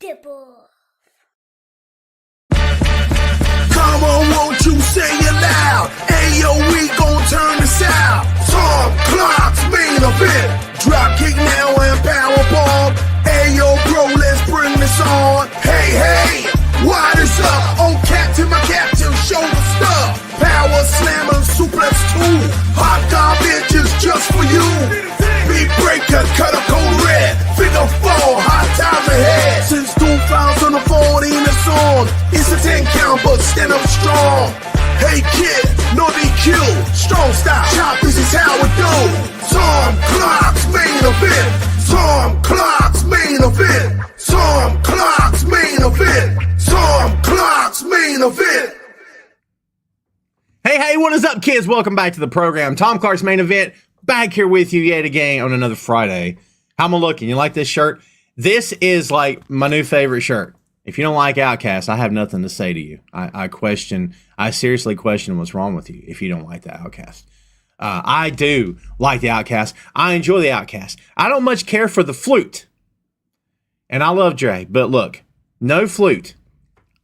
Step off. Come on, won't you say it loud? Ayo, we gon' turn this out. Tom Clark's main event. Dropkick now and powerbomb. Ayo, bro, let's bring this on. Hey, hey, why this up? On captain, my captain, show the stuff. Power slammer, suplex 2. Hot garbage is just for you. Big breaker, cut a cold red. Figure 4, hot times ahead. Since 2014, it's on. It's a 10 count, but stand up strong. Hey kid, no DQ, strong style. Chop, this is how it do. Tom Clark's main event. Tom Clark's main event. Tom Clark's main event. Tom Clark's main event. Hey, what is up, kids? Welcome back to the program. Tom Clark's main event, back here with you yet again on another Friday. How am I looking? You like this shirt? This is like my new favorite shirt. If you don't like Outcast, I have nothing to say to you. I seriously question what's wrong with you if you don't like the Outcast. I do like the Outcast. I enjoy the Outcast. I don't much care for the Flute. And I love Dre, but look, no Flute.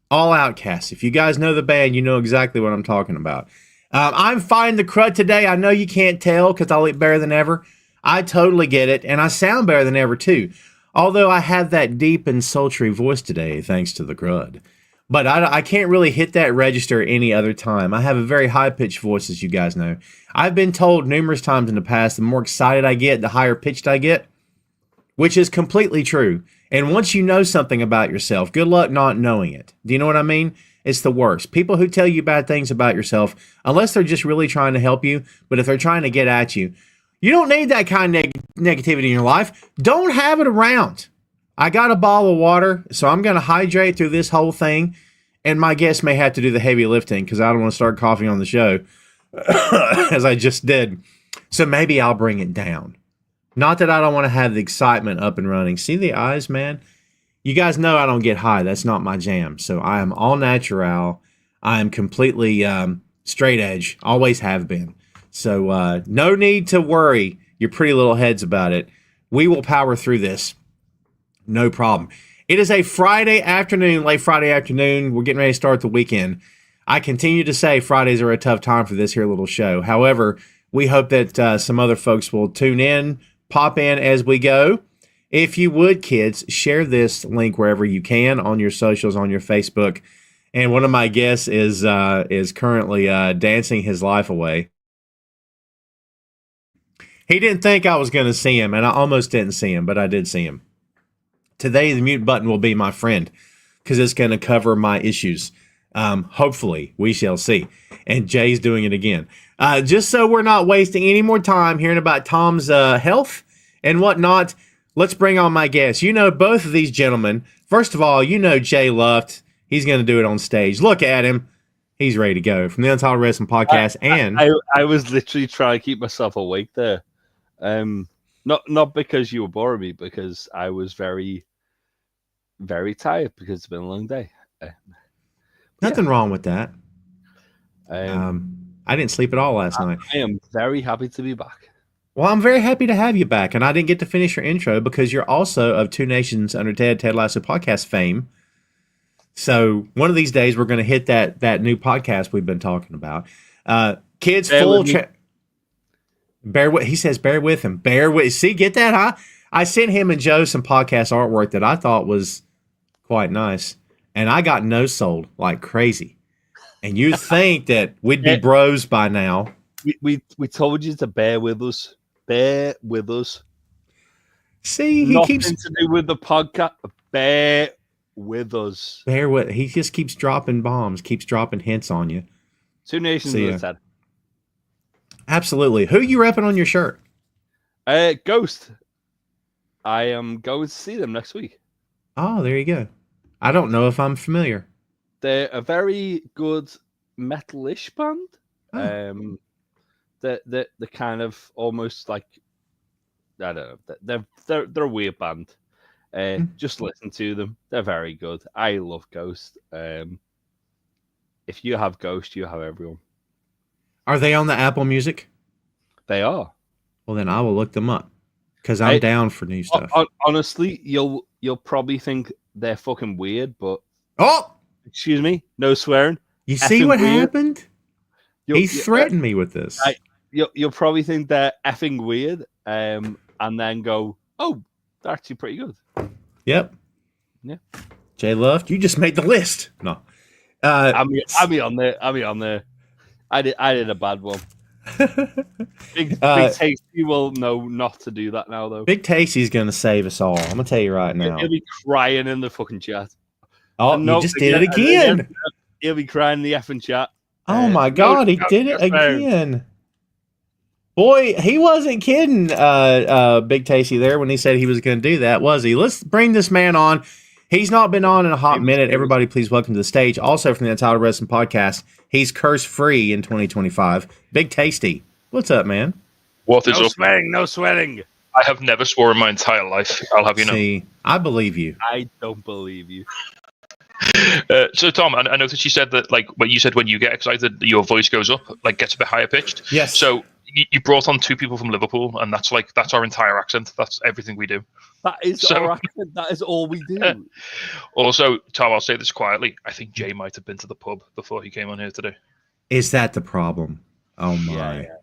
All Outcasts. If you guys know the band, you know exactly what I'm talking about. I'm fighting the crud today. I know you can't tell because I look better than ever. I totally get it, and I sound better than ever, too. Although I have that deep and sultry voice today, thanks to the crud. But I can't really hit that register any other time. I have a very high-pitched voice, as you guys know. I've been told numerous times in the past, the more excited I get, the higher pitched I get, which is completely true. And once you know something about yourself, good luck not knowing it. Do you know what I mean? It's the worst. People who tell you bad things about yourself, unless they're just really trying to help you, but if they're trying to get at you, you don't need that kind of negativity in your life. Don't have it around. I got a bottle of water, so I'm going to hydrate through this whole thing, and my guest may have to do the heavy lifting because I don't want to start coughing on the show, as I just did. So maybe I'll bring it down. Not that I don't want to have the excitement up and running. See the eyes, man? You guys know I don't get high. That's not my jam. So I am all natural. I am completely straight edge. Always have been. So no need to worry your pretty little heads about it. We will power through this. No problem. It is a Friday afternoon, late Friday afternoon. We're getting ready to start the weekend. I continue to say Fridays are a tough time for this here little show. However, we hope that some other folks will tune in, pop in as we go. If you would, kids, share this link wherever you can on your socials, on your Facebook. And one of my guests is currently dancing his life away. He didn't think I was going to see him, and I almost didn't see him, but I did see him. Today, the mute button will be my friend because it's going to cover my issues. Hopefully, we shall see. And Jay's doing it again. Just so we're not wasting any more time hearing about Tom's health and whatnot, let's bring on my guests. You know both of these gentlemen. First of all, you know Jay Luft. He's going to do it on stage. Look at him. He's ready to go from the Untitled Wrestling Podcast. I was literally trying to keep myself awake there. Not because you were boring me, because I was very, very tired because it's been a long day. Nothing wrong with that. I didn't sleep at all last night. I am very happy to be back. Well, I'm very happy to have you back, and I didn't get to finish your intro because you're also of Two Nations Under Ted Lasso podcast fame. So one of these days we're going to hit that new podcast we've been talking about. Kids, bear with. He says, "Bear with him. Bear with." See, get that, huh? I sent him and Joe some podcast artwork that I thought was quite nice, and I got no sold like crazy. And you think that we'd be bros by now? We told you to bear with us. Bear with us. See, Nothing to do with the podcast. Bear with us. Bear with. He just keeps dropping bombs, keeps dropping hints on you. Two Nations Under Ted. Absolutely. Who you repping on your shirt? Ghost. I am going to see them next week. Oh, there you go. I don't know if I'm familiar. They're a very good metal-ish band. Oh. They're kind of almost like, I don't know. They're a weird band. Just listen to them. They're very good. I love Ghost. If you have Ghost, you have everyone. Are they on the Apple Music? They are. Well, then I will look them up because I'm down for new stuff. Honestly, you'll probably think they're fucking weird, but Oh, excuse me, no swearing. you see Effing what weird. happened? He threatened me with this. You'll probably think they're effing weird, and then go, "Oh, they're actually pretty good." Yep. Yeah. Jay Luft, you just made the list. No. I'll be on there. I'll be on there. I did a bad one. Big Tasty will know not to do that now, though. Big Tasty's going to save us all. I'm going to tell you right now. He'll be crying in the fucking chat. Oh, you just did it again. He'll be crying in the effing chat. Oh, my God. He did it again. Boy, he wasn't kidding, Big Tasty there when he said he was going to do that, was he? Let's bring this man on. He's not been on in a hot minute. Everybody, please welcome to the stage. Also from the Untitled Wrestling Podcast, he's curse-free in 2025. Big Tasty. What's up, man? What is up? No swearing. I have never sworn in my entire life. I'll have you know. See, I believe you. I don't believe you. So, Tom, I noticed you said that, like, what you said when you get excited, your voice goes up, like, gets a bit higher pitched. Yes. So, you brought on two people from Liverpool, and that's our entire accent. That's everything we do. That is our accent. That is all we do. Also, Tom, I'll say this quietly. I think Jay might have been to the pub before he came on here today. Is that the problem? Oh, my. Yeah.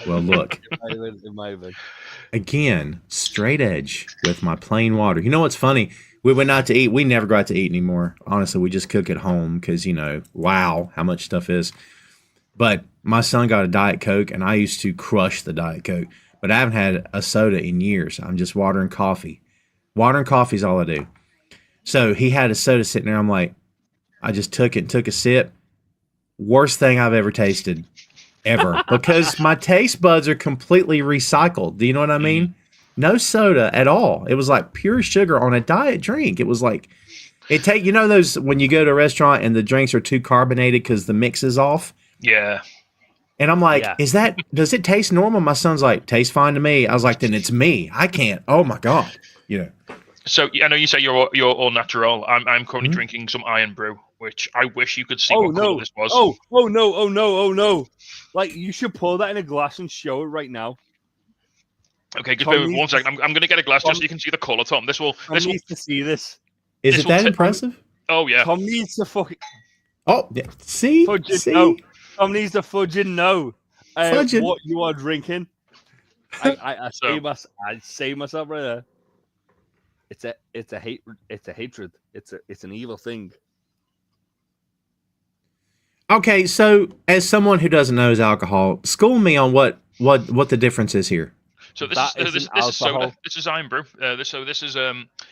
Well, look. It might have been. Again, straight edge with my plain water. You know what's funny? We went out to eat. We never go out to eat anymore. Honestly, we just cook at home because, wow, how much stuff is. But my son got a Diet Coke, and I used to crush the Diet Coke. But I haven't had a soda in years. I'm just water and coffee. Water and coffee is all I do. So he had a soda sitting there. I'm like, I just took it and took a sip. Worst thing I've ever tasted, ever. Because my taste buds are completely recycled. Do you know what I mean? No soda at all. It was like pure sugar on a diet drink. It was like, those when you go to a restaurant and the drinks are too carbonated because the mix is off? Yeah. And I'm like, does it taste normal? My son's like, tastes fine to me. I was like, then it's me. I can't. Oh my God. So I know you say you're all natural. I'm currently drinking some Iron Brew, which I wish you could see what color this was. Oh no. Like, you should pour that in a glass and show it right now. Okay, just bear with me 1 second. I'm going to get a glass just so you can see the color, Tom. This needs to see this. Is it that impressive? Oh, yeah. Tom needs to fucking... Oh, yeah. See? No. Tom needs to fudging know Fudging. what you are drinking. I say myself right there. It's a hatred. It's an evil thing. Okay, so as someone who doesn't know his alcohol, school me on what the difference is here. So this is soda. This is Iron Brew. This is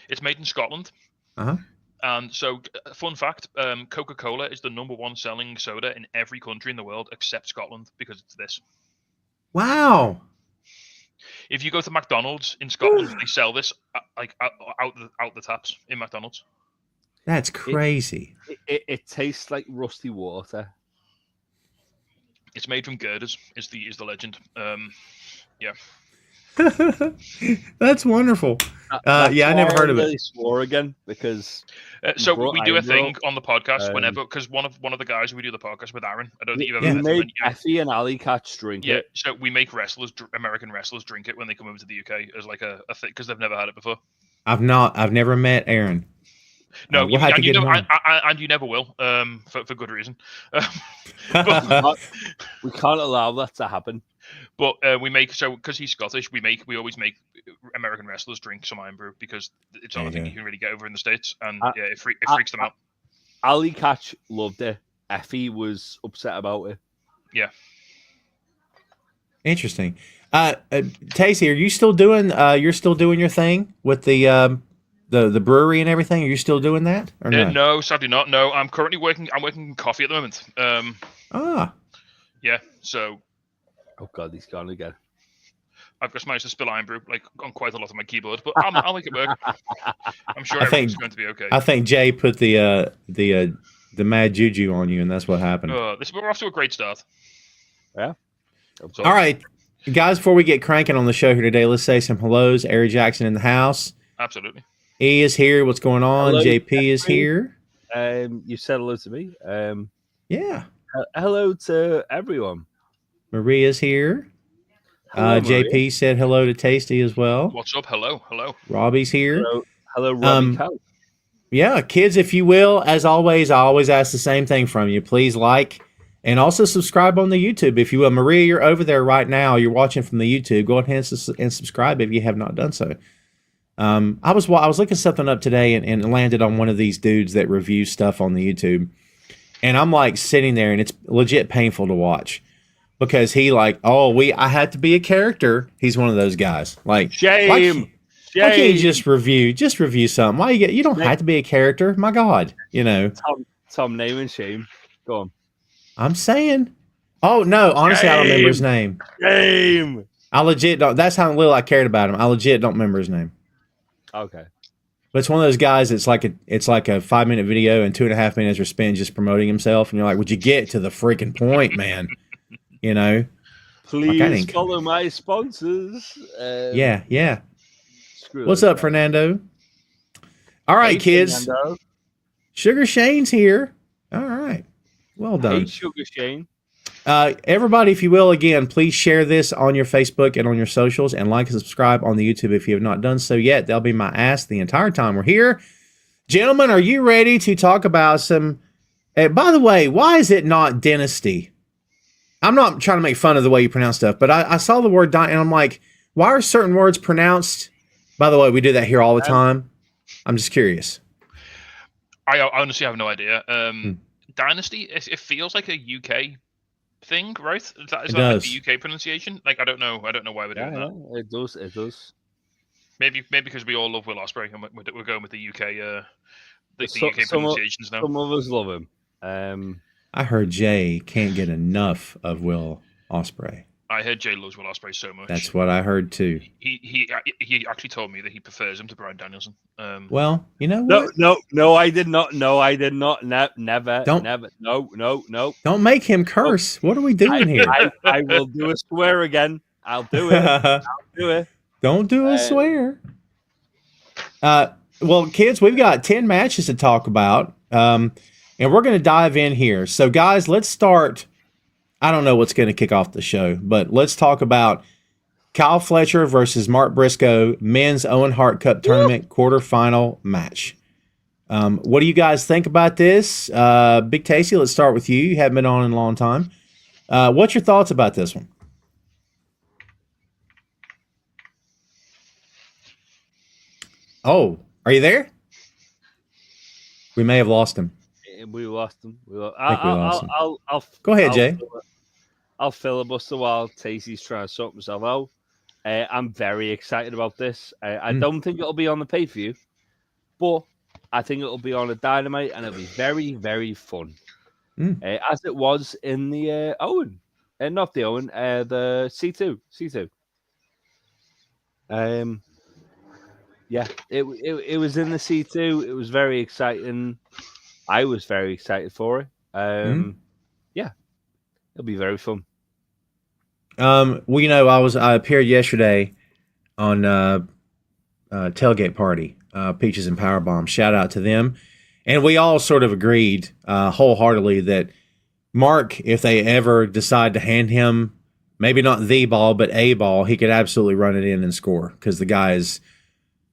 it's made in Scotland. Uh-huh. And so, fun fact: Coca-Cola is the #1 selling soda in every country in the world except Scotland because it's this. Wow. If you go to McDonald's in Scotland, they sell this out the taps in McDonald's. That's crazy. It tastes like rusty water. It's made from girders. Is the legend? Yeah. That's wonderful. I never heard of it. I swore again because so we do a thing on the podcast whenever, because one of the guys we do the podcast with, Aaron. I don't think you've ever met him. Effie and Ali Catch drink it. Yeah, so we make American wrestlers drink it when they come over to the UK as like a thing because they've never had it before. I've never met Aaron. No, we'll and you never will, for good reason. But, we can't allow that to happen. But we make, so because he's Scottish, we always make American wrestlers drink some Iron Brew because it's not a thing you can really get over in the States, and it freaks them out. Ali Catch loved it. Effie was upset about it. Yeah. Interesting. Tacey, are you still doing? You're still doing your thing with the brewery and everything? Are you still doing that? Or no? No, sadly not. No, I'm currently working. I'm working in coffee at the moment. Yeah. So. Oh God, he's gone again. I've just managed to spill Iron Brew on quite a lot of my keyboard, but I'll make it work. I'm sure everything's going to be okay. I think Jay put the mad juju on you, and that's what happened. We're off to a great start. Yeah. All right, guys. Before we get cranking on the show here today, let's say some hellos. Ari Jackson in the house. Absolutely. E is here. What's going on? Hello, JP is here. You said hello to me. Yeah. Hello to everyone. Maria's here. Hello, JP Maria. said hello to Tasty as well. What's up? Hello. Robbie's here. Hello Robbie Cow. Yeah, kids, if you will, as always, I always ask the same thing from you. Please like and also subscribe on the YouTube, if you will. Maria, you're over there right now. You're watching from the YouTube. Go ahead and subscribe if you have not done so. I was looking something up today and landed on one of these dudes that reviews stuff on the YouTube. And I'm like sitting there, and it's legit painful to watch because he like, I had to be a character. He's one of those guys. Like, shame. Why can't you just review something? Why you don't have to be a character? My God, Tom, name and shame. Go on. I'm saying. Oh no, honestly, I don't remember his name. Shame. I legit don't. That's how little I cared about him. I legit don't remember his name. Okay. But it's one of those guys. It's like a 5-minute video, and 2.5 minutes are spent just promoting himself, and you're like, "Would you get to the freaking point, man?" Please follow my sponsors. Yeah. What's up, Fernando? All right, kids. Fernando. Sugar Shane's here. All right. Well done. Hey, Sugar Shane. Everybody, if you will, again, please share this on your Facebook and on your socials, and like and subscribe on the YouTube if you have not done so yet. That'll be my ask the entire time we're here. Gentlemen, are you ready to talk about some... by the way, why is it not Dynasty? I'm not trying to make fun of the way you pronounce stuff, but I saw the word and I'm like, why are certain words pronounced... By the way, we do that here all the time. I'm just curious. I honestly have no idea. Dynasty, it feels like a UK thing, right? Is that like the UK pronunciation? Like I don't know why we're doing that. It does. Maybe because we all love Will Ospreay and we're going with the UK UK pronunciations now. Some of us love him. I heard Jay can't get enough of Will Ospreay. I heard Jay loves Will Ospreay so much. That's what I heard too. He actually told me that he prefers him to Bryan Danielson. Well, you know what? No, I did not. No, I did not. Never. No. Don't make him curse. What are we doing here? I will do a swear again. I'll do it. Don't do a swear. Well, kids, we've got 10 matches to talk about, and we're going to dive in here. So, guys, let's start. I don't know what's going to kick off the show, but let's talk about Kyle Fletcher versus Mark Briscoe, men's Owen Hart Cup tournament quarterfinal match. What do you guys think about this? Big Tasty, let's start with you. You haven't been on in a long time. What's your thoughts about this one? Oh, are you there? We may have lost him. We lost him. I'll go ahead, Jay. I'll filibuster while Tasty's trying to sort himself out. I'm very excited about this. I don't think it'll be on the pay-per-view, but I think it'll be on a Dynamite, and it'll be very, very fun. As it was in the Owen. Not the Owen, the C2. Yeah, it was in the C2. It was very exciting. I was very excited for it. Yeah, it'll be very fun. Well, you know, I appeared yesterday on Tailgate Party, Peaches and Powerbomb. Shout out to them. And we all sort of agreed wholeheartedly that Mark, if they ever decide to hand him maybe not the ball, but a ball, he could absolutely run it in and score because the guy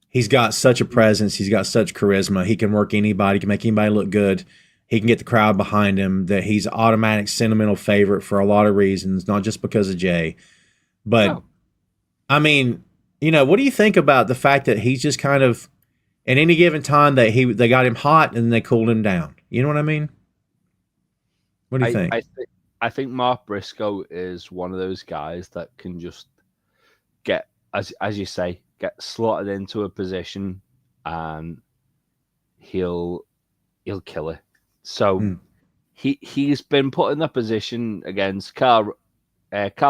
he's got such a presence. He's got such charisma. He can work anybody, can make anybody look good. He can get the crowd behind him, that he's automatic sentimental favorite for a lot of reasons, not just because of Jay. But, I mean, you know, what do you think about the fact that he's just kind of, at any given time, that they got him hot and they cooled him down? You know what I mean? What do you think? I think Mark Briscoe is one of those guys that can just get, as you say, get slotted into a position and he'll kill it. So he's been put in that position against Kyle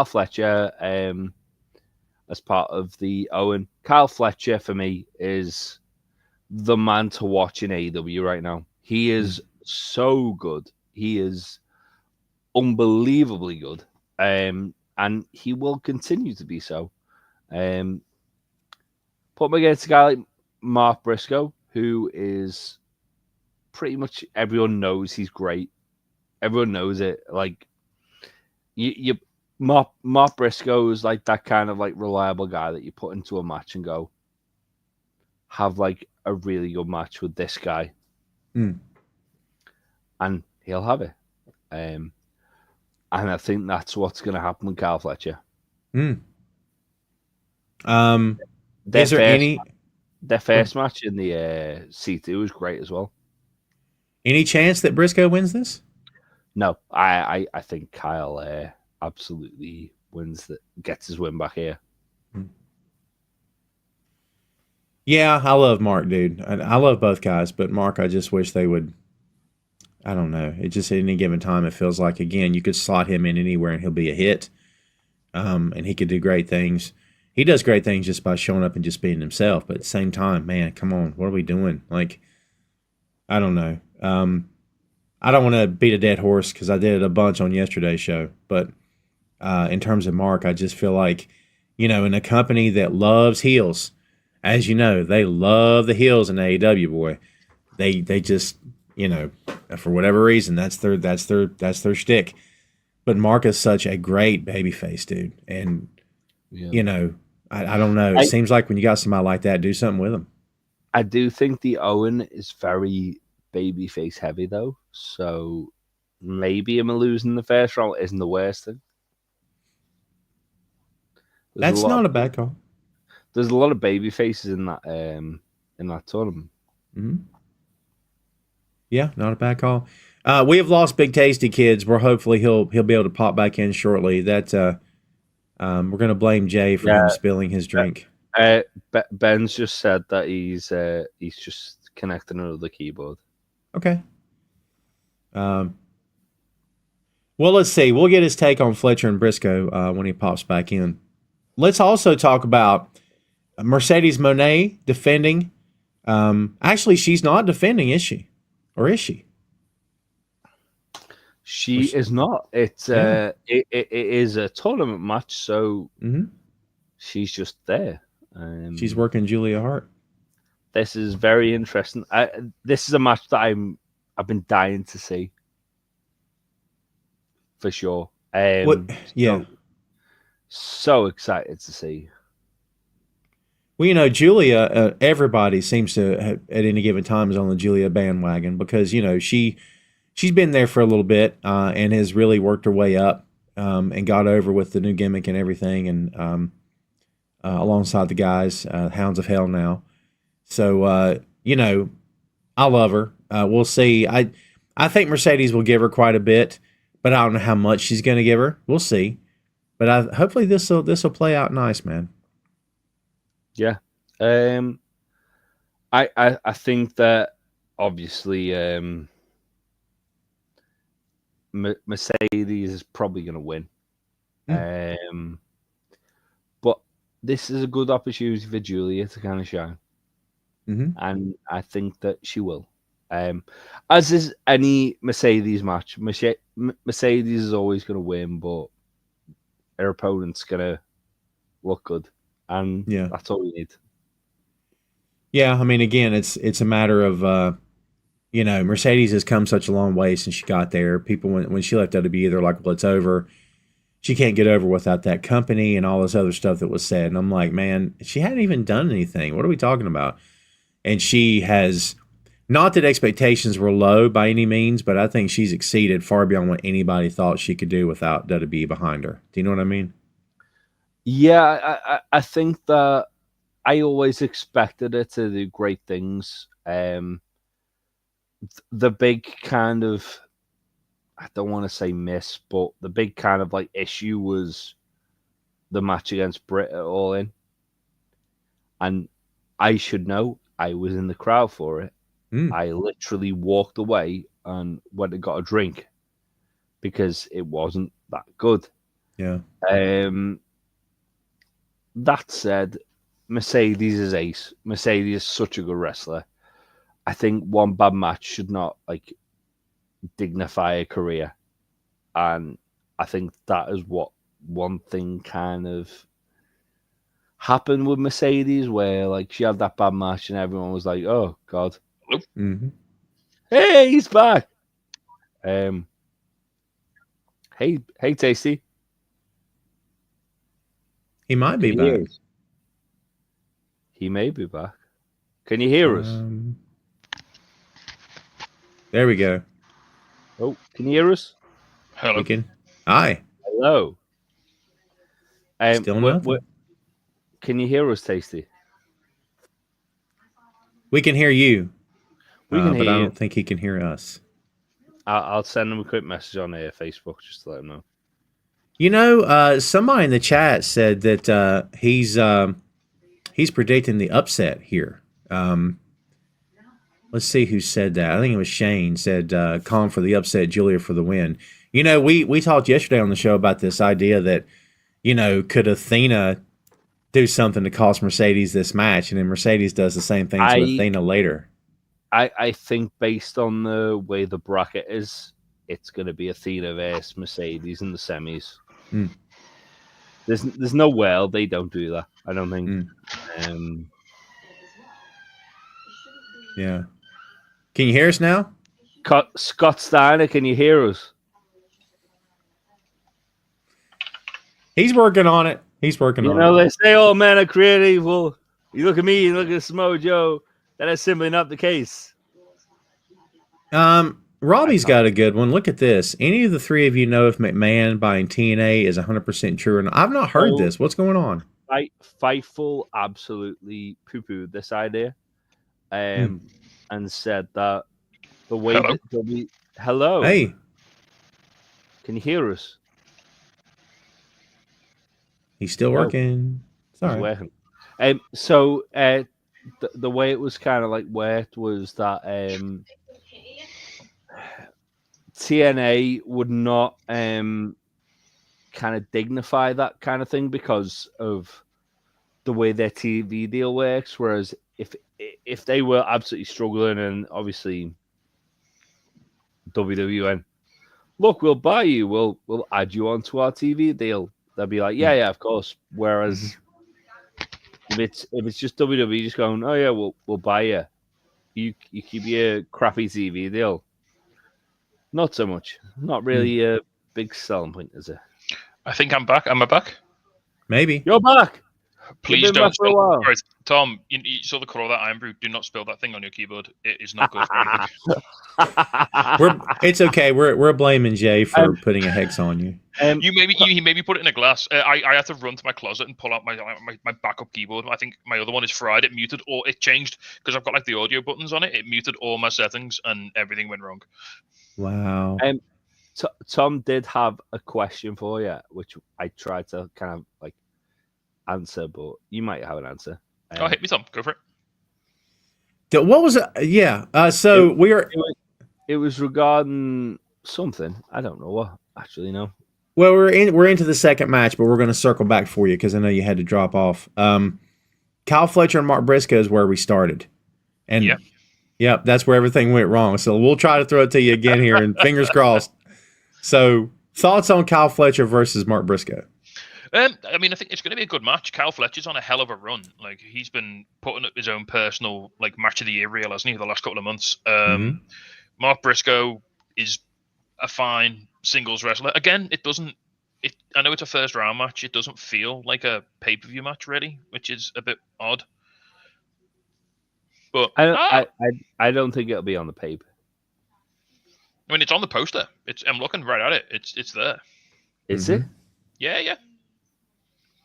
Fletcher as part of the Owen. Kyle Fletcher for me is the man to watch in AEW right now. He is so good. He is unbelievably good. And he will continue to be so. Put him against a guy like Mark Briscoe, who is pretty much, everyone knows he's great. Everyone knows it. Like Mark Briscoe is like that kind of like reliable guy that you put into a match and go, have like a really good match with this guy, and he'll have it. And I think that's what's going to happen with Kyle Fletcher. Is there any? Their first match in the C2 was great as well. Any chance that Briscoe wins this? No, I think Kyle absolutely gets his win back here. Yeah, I love Mark, dude. I love both guys, but Mark, I just wish they would. I don't know. It just at any given time, it feels like, again, you could slot him in anywhere and he'll be a hit. And he could do great things. He does great things just by showing up and just being himself. But at the same time, man, come on, what are we doing? Like, I don't know. I don't want to beat a dead horse because I did it a bunch on yesterday's show. But in terms of Mark, I just feel like, in a company that loves heels, as you know, they love the heels in AEW, boy. They just, for whatever reason, that's their shtick. But Mark is such a great babyface, dude. And, I don't know. It seems like when you got somebody like that, do something with them. I do think the Owen is very babyface heavy, though. So maybe him losing the first round isn't the worst thing. That's not a bad call. There's a lot of baby faces in that tournament. Mm-hmm. Yeah, not a bad call. We have lost Big Tasty, kids. We're hopefully he'll be able to pop back in shortly. That we're going to blame Jay for him spilling his drink. Ben's just said that he's just connecting to the keyboard. Okay. Well, let's see. We'll get his take on Fletcher and Briscoe when he pops back in. Let's also talk about Mercedes Moné defending. Actually, she's not defending, is she? Or is she? She is not. It's it is a tournament match, so she's just there. She's working Julia Hart. This is very interesting. This is a match that I've been dying to see for sure. So excited to see. Well, Julia, everybody seems to have, at any given time is on the Julia bandwagon because, she's been there for a little bit and has really worked her way up and got over with the new gimmick and everything and alongside the guys, Hounds of Hell now. So, I love her. We'll see. I think Mercedes will give her quite a bit, but I don't know how much she's going to give her. We'll see. But hopefully this will play out nice, man. Yeah. I think that obviously Mercedes is probably going to win. But this is a good opportunity for Julia to kind of shine. And I think that she will. As is any Mercedes match, Mercedes is always going to win, but her opponent's going to look good. And that's all we need. Yeah, I mean, again, it's a matter of, Mercedes has come such a long way since she got there. People, when she left WWE, they're like, well, it's over. She can't get over without that company and all this other stuff that was said. And I'm like, man, she hadn't even done anything. What are we talking about? And she has, not that expectations were low by any means, but I think she's exceeded far beyond what anybody thought she could do without WWE behind her. Do you know what I mean? Yeah, I think that I always expected her to do great things. The big kind of, I don't want to say miss, but the big kind of like issue was the match against Britt at All In. And I should know, I was in the crowd for it. I literally walked away and went and got a drink because it wasn't that good. Yeah. That said, Mercedes is ace. Mercedes is such a good wrestler. I think one bad match should not dignify a career. And I think that is what one thing kind of happened with Mercedes, where she had that bad match and everyone was like, oh God. Hey, he's back. Hey, Tasty. He might be back. He may be back. Can you hear us? There we go. Oh, can you hear us? Hello. Hi. Hello. Still nothing. Can you hear us, Tasty? We can hear you. We can but hear I you. don't think he can hear us. I'll send him a quick message on Facebook just to let him know. You know, somebody in the chat said that he's predicting the upset here. Let's see who said that. I think it was Shane said, calling for the upset, Julia for the win. You know, we talked yesterday on the show about this idea that, you know, could Athena do something to cost Mercedes this match, and then Mercedes does the same thing to Athena later. I think based on the way the bracket is, it's going to be Athena versus Mercedes in the semis. There's no way they don't do that. I don't think. Yeah. Can you hear us now? Scott Steiner, can you hear us? He's working on it. He's working on it. You know, they say all men are creative. Well, you look at me, you look at Samoa Joe. That is simply not the case. Robbie's got a good one. Look at this. Any of the three of you know if McMahon buying TNA is 100% true or not? I've not heard this. What's going on? Fightful absolutely poo-pooed this idea and said that the way that hello. Hey. Can you hear us? He's still working. Sorry. Working. So the way it was kind of like worked was that TNA would not kind of dignify that kind of thing because of the way their TV deal works. Whereas if they were absolutely struggling, and obviously WWE, look, we'll buy you, we'll add you onto our TV deal, they'll be like, yeah, of course. Whereas if it's just WWE just going, oh yeah, we'll buy you, you keep your crappy TV deal. Not so much. Not really a big selling point, is it? I think I'm back. Am I back? Maybe. You're back. Please don't spill. Right, Tom, you saw the colour of that iron brew. Do not spill that thing on your keyboard. It is not good for anything. It's okay. We're blaming Jay for putting a hex on you. He maybe put it in a glass. I had to run to my closet and pull out my backup keyboard. I think my other one is fried. It muted or it changed because I've got like the audio buttons on it. It muted all my settings and everything went wrong. Wow. Tom did have a question for you, which I tried to kind of like answer, but you might have an answer. Hit me, Tom. Go for it. What was it? Yeah. So it was regarding something. I don't know what. Actually, no. Well, we're into the second match, but we're going to circle back for you because I know you had to drop off. Kyle Fletcher and Mark Briscoe is where we started, and yep, that's where everything went wrong. So we'll try to throw it to you again here, and fingers crossed. So, thoughts on Kyle Fletcher versus Mark Briscoe? I mean, I think it's going to be a good match. Kyle Fletcher's on a hell of a run. Like, he's been putting up his own personal like match of the year reel, hasn't he, the last couple of months? Mark Briscoe is a fine singles wrestler. Again, I know it's a first round match. It doesn't feel like a pay-per-view match, really, which is a bit odd. But I don't think it'll be on the paper. I mean, it's on the poster. I'm looking right at it. It's there. Is it? Yeah.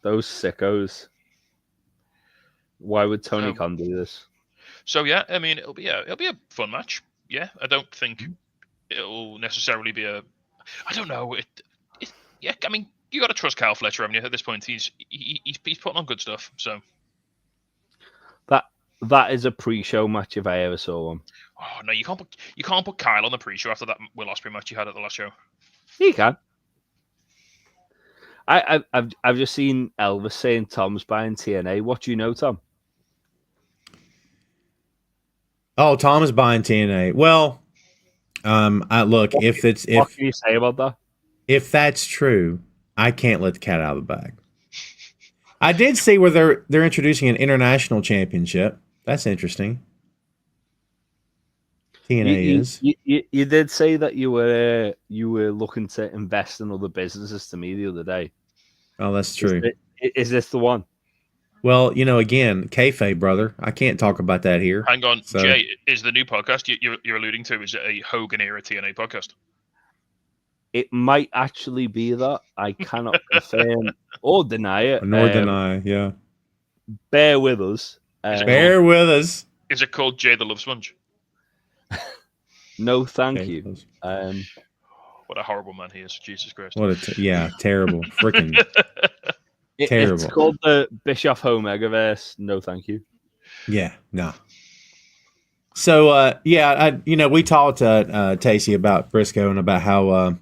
Those sickos. Why would Tony Khan do this? So yeah, I mean, it'll be a fun match. Yeah, I don't think it'll necessarily be a. I don't know. Yeah, I mean, you got to trust Kyle Fletcher. I mean, at this point, he's putting on good stuff. So that is a pre-show match if I ever saw one. Oh no, you can't put Kyle on the pre-show after that Will Ospreay match you had at the last show. You can. I've just seen Elvis saying Tom's buying TNA. What do you know, Tom? Oh, Tom is buying TNA. Well, what can you say about that? If that's true, I can't let the cat out of the bag. I did see where they're introducing an international championship. That's interesting. TNA is. You did say that you were looking to invest in other businesses to me the other day. Oh, that's true. Is this the one? Well, again, kayfabe, brother. I can't talk about that here. Hang on, So- Jay, is the new podcast you're alluding to, is it a Hogan era TNA podcast? It might actually be that. I cannot confirm or deny it. Nor deny, yeah. Bear with us. Bear with us. Is it called Jay the Love Sponge? No, thank Okay, you. close. What a horrible man he is. Jesus Christ. What terrible. Freaking terrible. It's called the Bischoff Omegaverse. No, thank you. Yeah, no. So, we talked to Tacey about Briscoe and about how,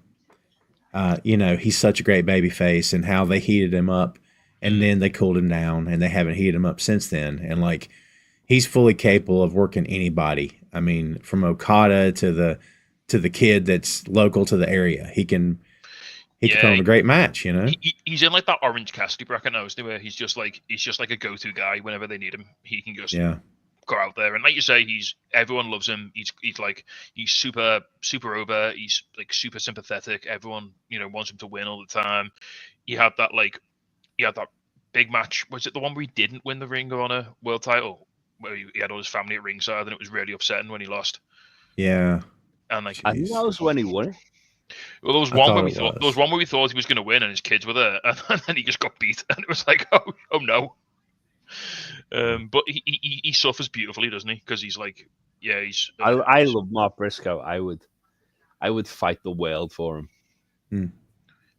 he's such a great baby face and how they heated him up and then they cooled him down and they haven't heated him up since then. And, he's fully capable of working anybody. I mean, from Okada to the kid that's local to the area. He can put on a great match, He's in that Orange Cassidy bracket now, isn't he, where he's just like a go-to guy whenever they need him. He can just go out there, and like you say, everyone loves him. He's super over. He's super sympathetic. Everyone wants him to win all the time. He had that big match. Was it the one where he didn't win the Ring of Honor World Title, where he had all his family at ringside, and it was really upsetting when he lost. Yeah, and I think that was when he won it. Well, there was one where we thought he was going to win, and his kids were there, and then he just got beat, and it was like, oh no. But he suffers beautifully, doesn't he? Because he's he's. I love Mark Briscoe. I would fight the world for him.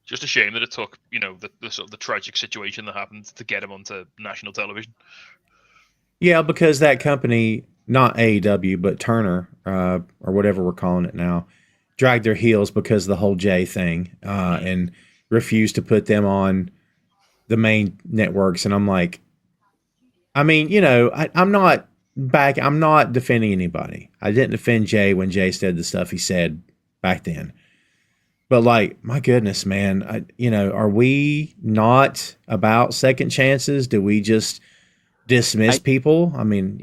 Just a shame that it took the sort of the tragic situation that happened to get him onto national television. Yeah, because that company, not AEW, but Turner, or whatever we're calling it now, dragged their heels because of the whole Jay thing, and refused to put them on the main networks. And I'm like, I mean, I'm not defending anybody. I didn't defend Jay when Jay said the stuff he said back then. But my goodness, man, are we not about second chances? Do we just dismiss people? I mean,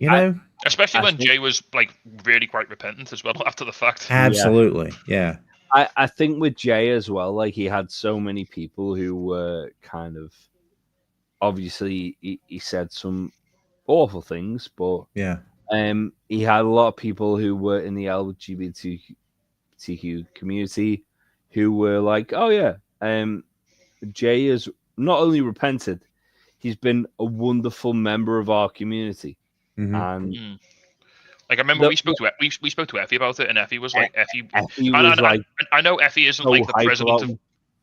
especially when Jay was really quite repentant as well after the fact. Absolutely, yeah. I think with Jay as well, he had so many people who were kind of obviously he said some awful things, but yeah, he had a lot of people who were in the LGBTQ community who were like, oh yeah, Jay has not only repented, he's been a wonderful member of our community. Mm-hmm. And I remember we spoke to Effie about it, and Effie was like, I know Effie isn't so the president of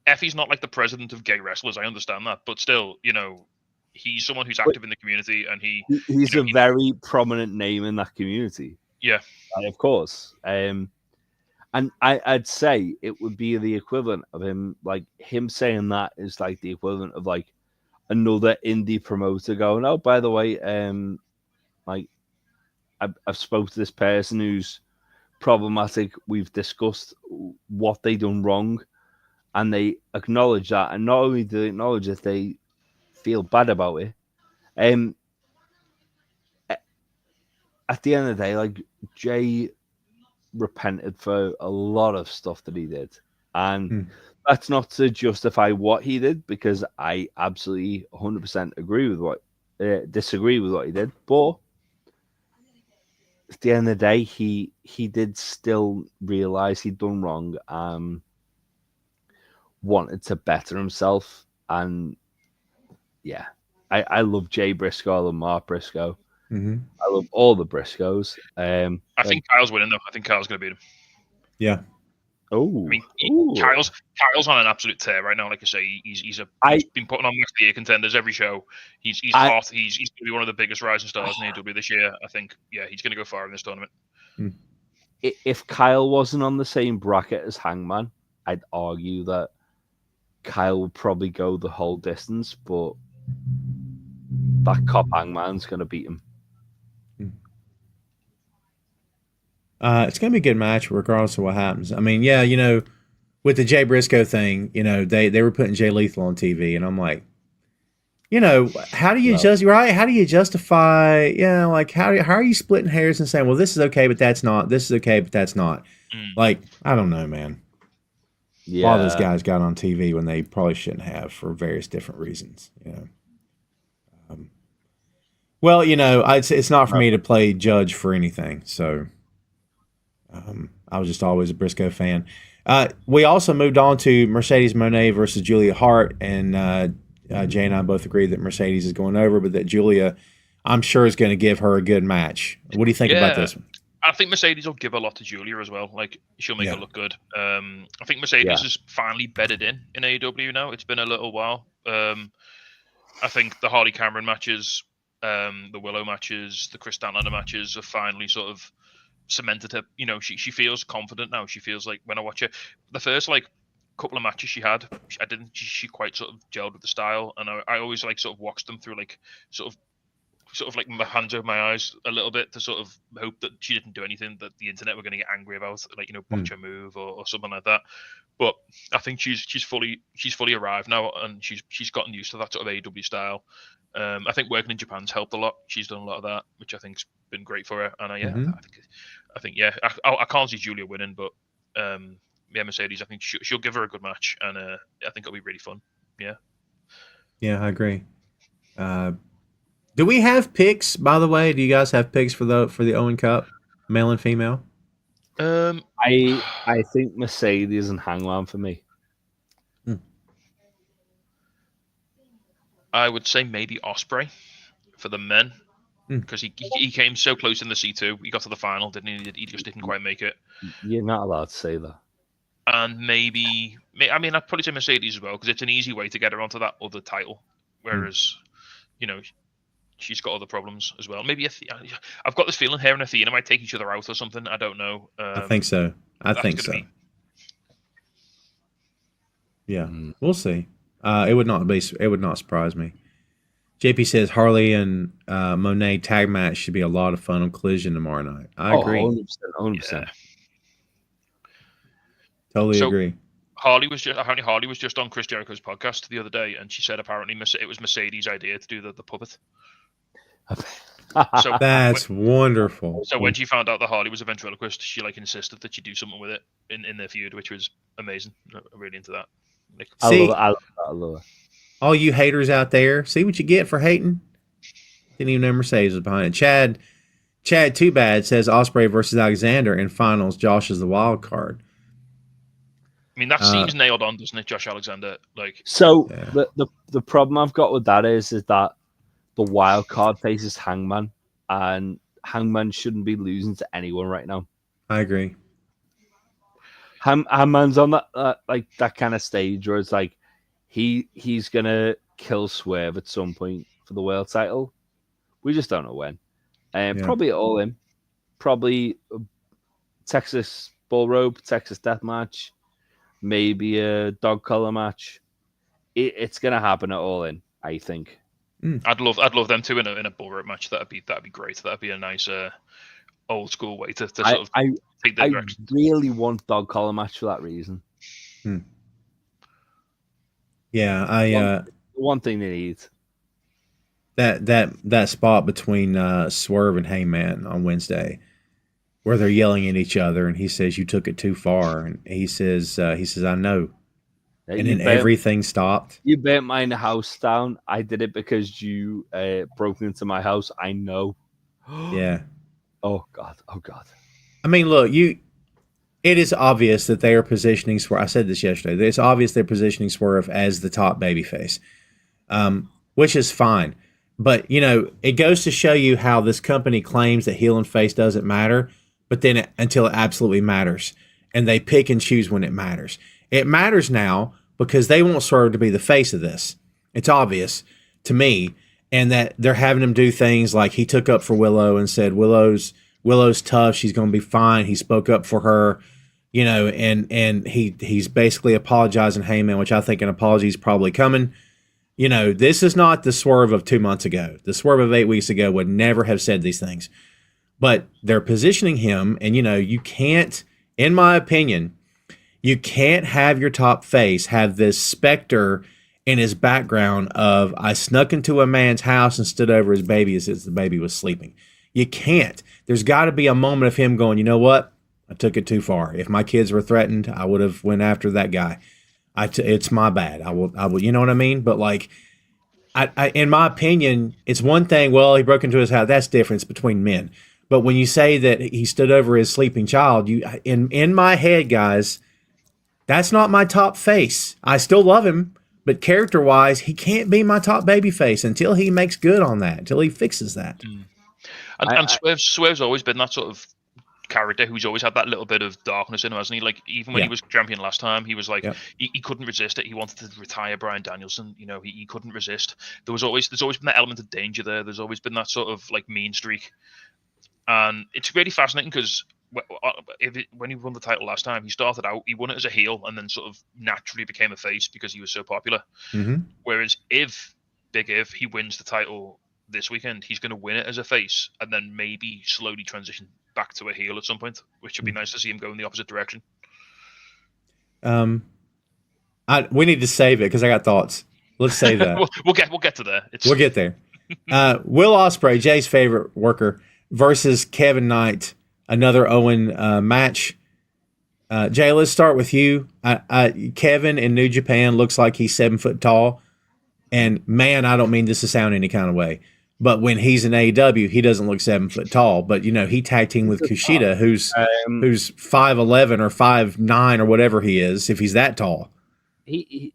Effie's not the president of gay wrestlers. I understand that, but still, he's someone who's active in the community, and he's a very prominent name in that community. Yeah, of course. And I'd say it would be the equivalent of him saying that is the equivalent of another indie promoter going, oh, by the way, I've spoke to this person who's problematic. We've discussed what they done wrong, and they acknowledge that. And not only do they acknowledge it, they feel bad about it. At the end of the day, Jay repented for a lot of stuff that he did, and that's not to justify what he did, because I absolutely 100% disagree with what he did, but at the end of the day, he did still realize he'd done wrong, wanted to better himself, and yeah, I love Jay Briscoe, I love Mark Briscoe. Mm-hmm. I love all the Briscoes. I think Kyle's winning though. I think Kyle's going to beat him. Yeah. Oh, I mean, Kyle's on an absolute tear right now. Like I say, he's been putting on match of the year contenders every show. He's hot. He's going to be one of the biggest rising stars in AEW this year. I think. Yeah, he's going to go far in this tournament. If Kyle wasn't on the same bracket as Hangman, I'd argue that Kyle would probably go the whole distance, but that cop Hangman's going to beat him. It's going to be a good match regardless of what happens. I mean, yeah, with the Jay Briscoe thing, they were putting Jay Lethal on TV, and I'm like, how do you how do you justify, how are you splitting hairs and saying, well, this is okay, but that's not, this is okay, but that's not. I don't know, man. Yeah. All those guys got on TV when they probably shouldn't have for various different reasons, Well, it's not for me to play judge for anything. So I was just always a Briscoe fan. We also moved on to Mercedes Moné versus Julia Hart, and Jay and I both agree that Mercedes is going over, but that Julia, I'm sure, is going to give her a good match. What do you think about this one? I think Mercedes will give a lot to Julia as well. Like, she'll make her look good. I think Mercedes is finally bedded in AEW now. It's been a little while. I think the Harley Cameron matches, the Willow matches, the Chris Statlander matches have finally sort of cemented her. She feels confident now. She feels like, when I watch her, the first couple of matches she had, she quite sort of gelled with the style, and I always sort of watched them through sort of like my hands over my eyes a little bit to sort of hope that she didn't do anything that the internet were going to get angry about, botch her move or something like that. But I think she's fully arrived now, and she's gotten used to that sort of AEW style. I think working in Japan's helped a lot. She's done a lot of that, which I think's been great for her. And I think I can't see Julia winning, but Mercedes, I think she'll give her a good match, and I think it'll be really fun. Yeah. Yeah, I agree. Do we have picks, by the way? Do you guys have picks for the Owen Cup, male and female? I think Mercedes and Hangman for me. I would say maybe Ospreay for the men, because he came so close in the C2. He got to the final, didn't he? He just didn't quite make it. You're not allowed to say that. And maybe, I'd probably say Mercedes as well, because it's an easy way to get her onto that other title. Whereas, she's got other problems as well. Maybe I've got this feeling her and Athena might take each other out or something. I don't know. I think so. Yeah, we'll see. It would not surprise me. JP says Harley and Monet tag match should be a lot of fun on Collision tomorrow night. I agree. 100%. Yeah. Totally agree. Harley was just on Chris Jericho's podcast the other day, and she said apparently it was Mercedes' idea to do the puppet. So that's wonderful. So when she found out that Harley was a ventriloquist, she insisted that she do something with it in their feud, which was amazing. I'm really into that. I love it. All you haters out there, see what you get for hating? Didn't even know Mercedes was behind it. Chad Too Bad says Ospreay versus Alexander in finals. Josh is the wild card. That seems nailed on, doesn't it, Josh Alexander? The problem I've got with that is that the wild card faces Hangman, and Hangman shouldn't be losing to anyone right now. I agree. Hangman's on that kind of stage where it's like he's gonna kill Swerve at some point for the world title. We just don't know when. Probably All In, probably Texas Bull Rope, Texas Death Match. Maybe a dog collar match. It's gonna happen at All In, I think. I'd love them too in a bull rope match. That'd be great. That'd be a nice old school way to sort of take the direction. I really want dog collar match for that reason. Yeah, one thing they need. That spot between Swerve and Heyman on Wednesday, where they're yelling at each other, and he says, "You took it too far," and he says, "I know." And then everything stopped. You burnt my house down. I did it because you broke into my house. I know. Yeah. Oh God. Look, it is obvious that they are positioning Swerve. I said this yesterday. It's obvious they're positioning Swerve as the top babyface, which is fine. But, it goes to show you how this company claims that heel and face doesn't matter, but then until it absolutely matters. And they pick and choose when it matters. It matters now because they want Swerve to be the face of this. It's obvious to me. And that they're having him do things like he took up for Willow and said, Willow's tough. She's going to be fine. He spoke up for her, and he's basically apologizing, Heyman, which I think an apology is probably coming. This is not the Swerve of 2 months ago. The Swerve of 8 weeks ago would never have said these things. But they're positioning him, and, you can't, in my opinion, you can't have your top face have this specter in his background of, I snuck into a man's house and stood over his baby as the baby was sleeping. You can't. There's got to be a moment of him going, you know what? I took it too far. If my kids were threatened, I would have went after that guy. It's my bad. I will. You know what I mean? But in my opinion, it's one thing. Well, he broke into his house. That's difference between men. But when you say that he stood over his sleeping child, in my head, guys, that's not my top face. I still love him, but character wise, he can't be my top baby face until he makes good on that. Until he fixes that. And Swerve's always been that sort of character who's always had that little bit of darkness in him, hasn't he? Like even when he was champion last time, he was like he couldn't resist it. He wanted to retire Bryan Danielson. You know, he couldn't resist. There's always been that element of danger there. There's always been that sort of like mean streak, and it's really fascinating because when he won the title last time, he started out, he won it as a heel, and then sort of naturally became a face because he was so popular. Whereas Big If he wins the title this weekend, he's going to win it as a face, and then maybe slowly transition back to a heel at some point, which would be nice to see him go in the opposite direction. We need to save it because I got thoughts. Let's save that. we'll get to there. We'll get there. Will Ospreay, Jay's favorite worker, versus Kevin Knight, another Owen match. Jay, let's start with you. Kevin in New Japan looks like he's 7 foot tall, and man, I don't mean this to sound any kind of way, but when he's in AEW, he doesn't look 7 foot tall. But you know, he tag teamed with Kushida, who's 5'11" or 5'9" or whatever he is, if he's that tall. He's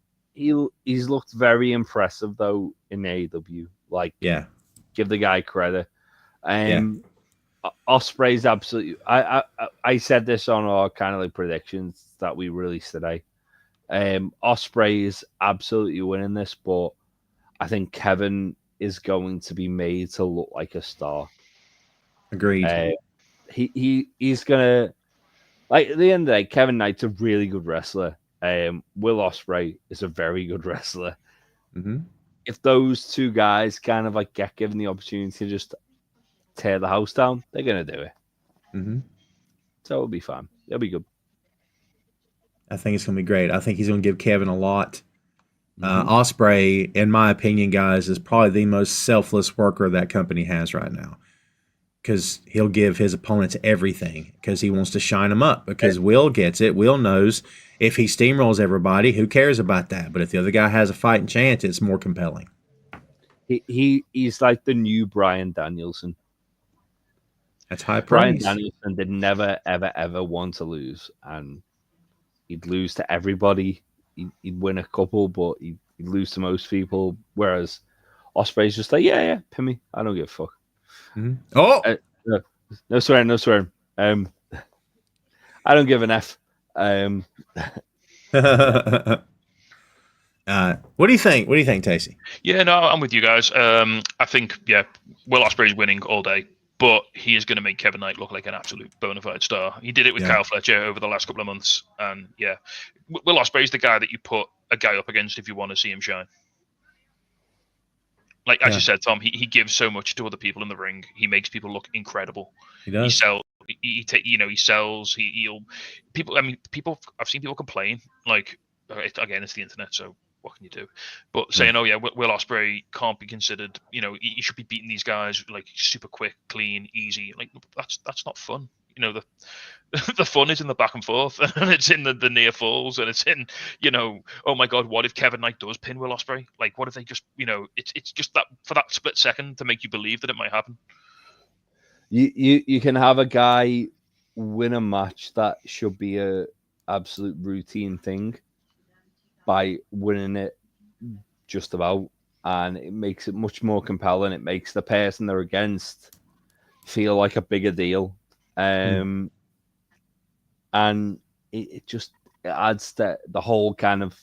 looked very impressive though in AEW. Like, give the guy credit. Ospreay's absolutely. I said this on our kind of like predictions that we released today. Ospreay is absolutely winning this, but I think Kevin is going to be made to look like a star. Agreed. He's gonna, like, at the end of the day, Kevin Knight's a really good wrestler. Will Ospreay is a very good wrestler. If those two guys kind of like get given the opportunity to just tear the house down, they're gonna do it. So it'll be fun. It'll be good. I think it's gonna be great. I think he's gonna give Kevin a lot. Ospreay, in my opinion, guys, is probably the most selfless worker that company has right now, because he'll give his opponents everything because he wants to shine them up. Because Will gets it. Will knows if he steamrolls everybody, who cares about that? But if the other guy has a fighting chance, it's more compelling. He's like the new Bryan Danielson. That's high Bryan praise. Danielson did never, ever, ever want to lose, and he'd lose to everybody. He'd win a couple, but he'd lose to most people. Whereas Ospreay's just like, pin me. I don't give a fuck. Oh, no swearing. I don't give an F. what do you think? What do you think, Tacey? Yeah, no, I'm with you guys. I think, Will Ospreay's winning all day, but he is going to make Kevin Knight look like an absolute bona fide star. He did it with Kyle Fletcher over the last couple of months, and Will Ospreay's the guy that you put a guy up against if you want to see him shine. Like as you said, Tom, he gives so much to other people in the ring. He makes people look incredible. He does. He sells. People. I mean, people. I've seen people complain. Like, again, it's the internet, so what can you do? But saying, Will Ospreay can't be considered. You know, he should be beating these guys like super quick, clean, easy. Like that's not fun. You know, the fun is in the back and forth, and it's in the near falls, and it's in, oh my god, what if Kevin Knight does pin Will Ospreay? Like, what if they just, it's just that for that split second to make you believe that it might happen. You can have a guy win a match that should be a absolute routine thing by winning it just about, and it makes it much more compelling. It makes the person they're against feel like a bigger deal. And it adds the whole kind of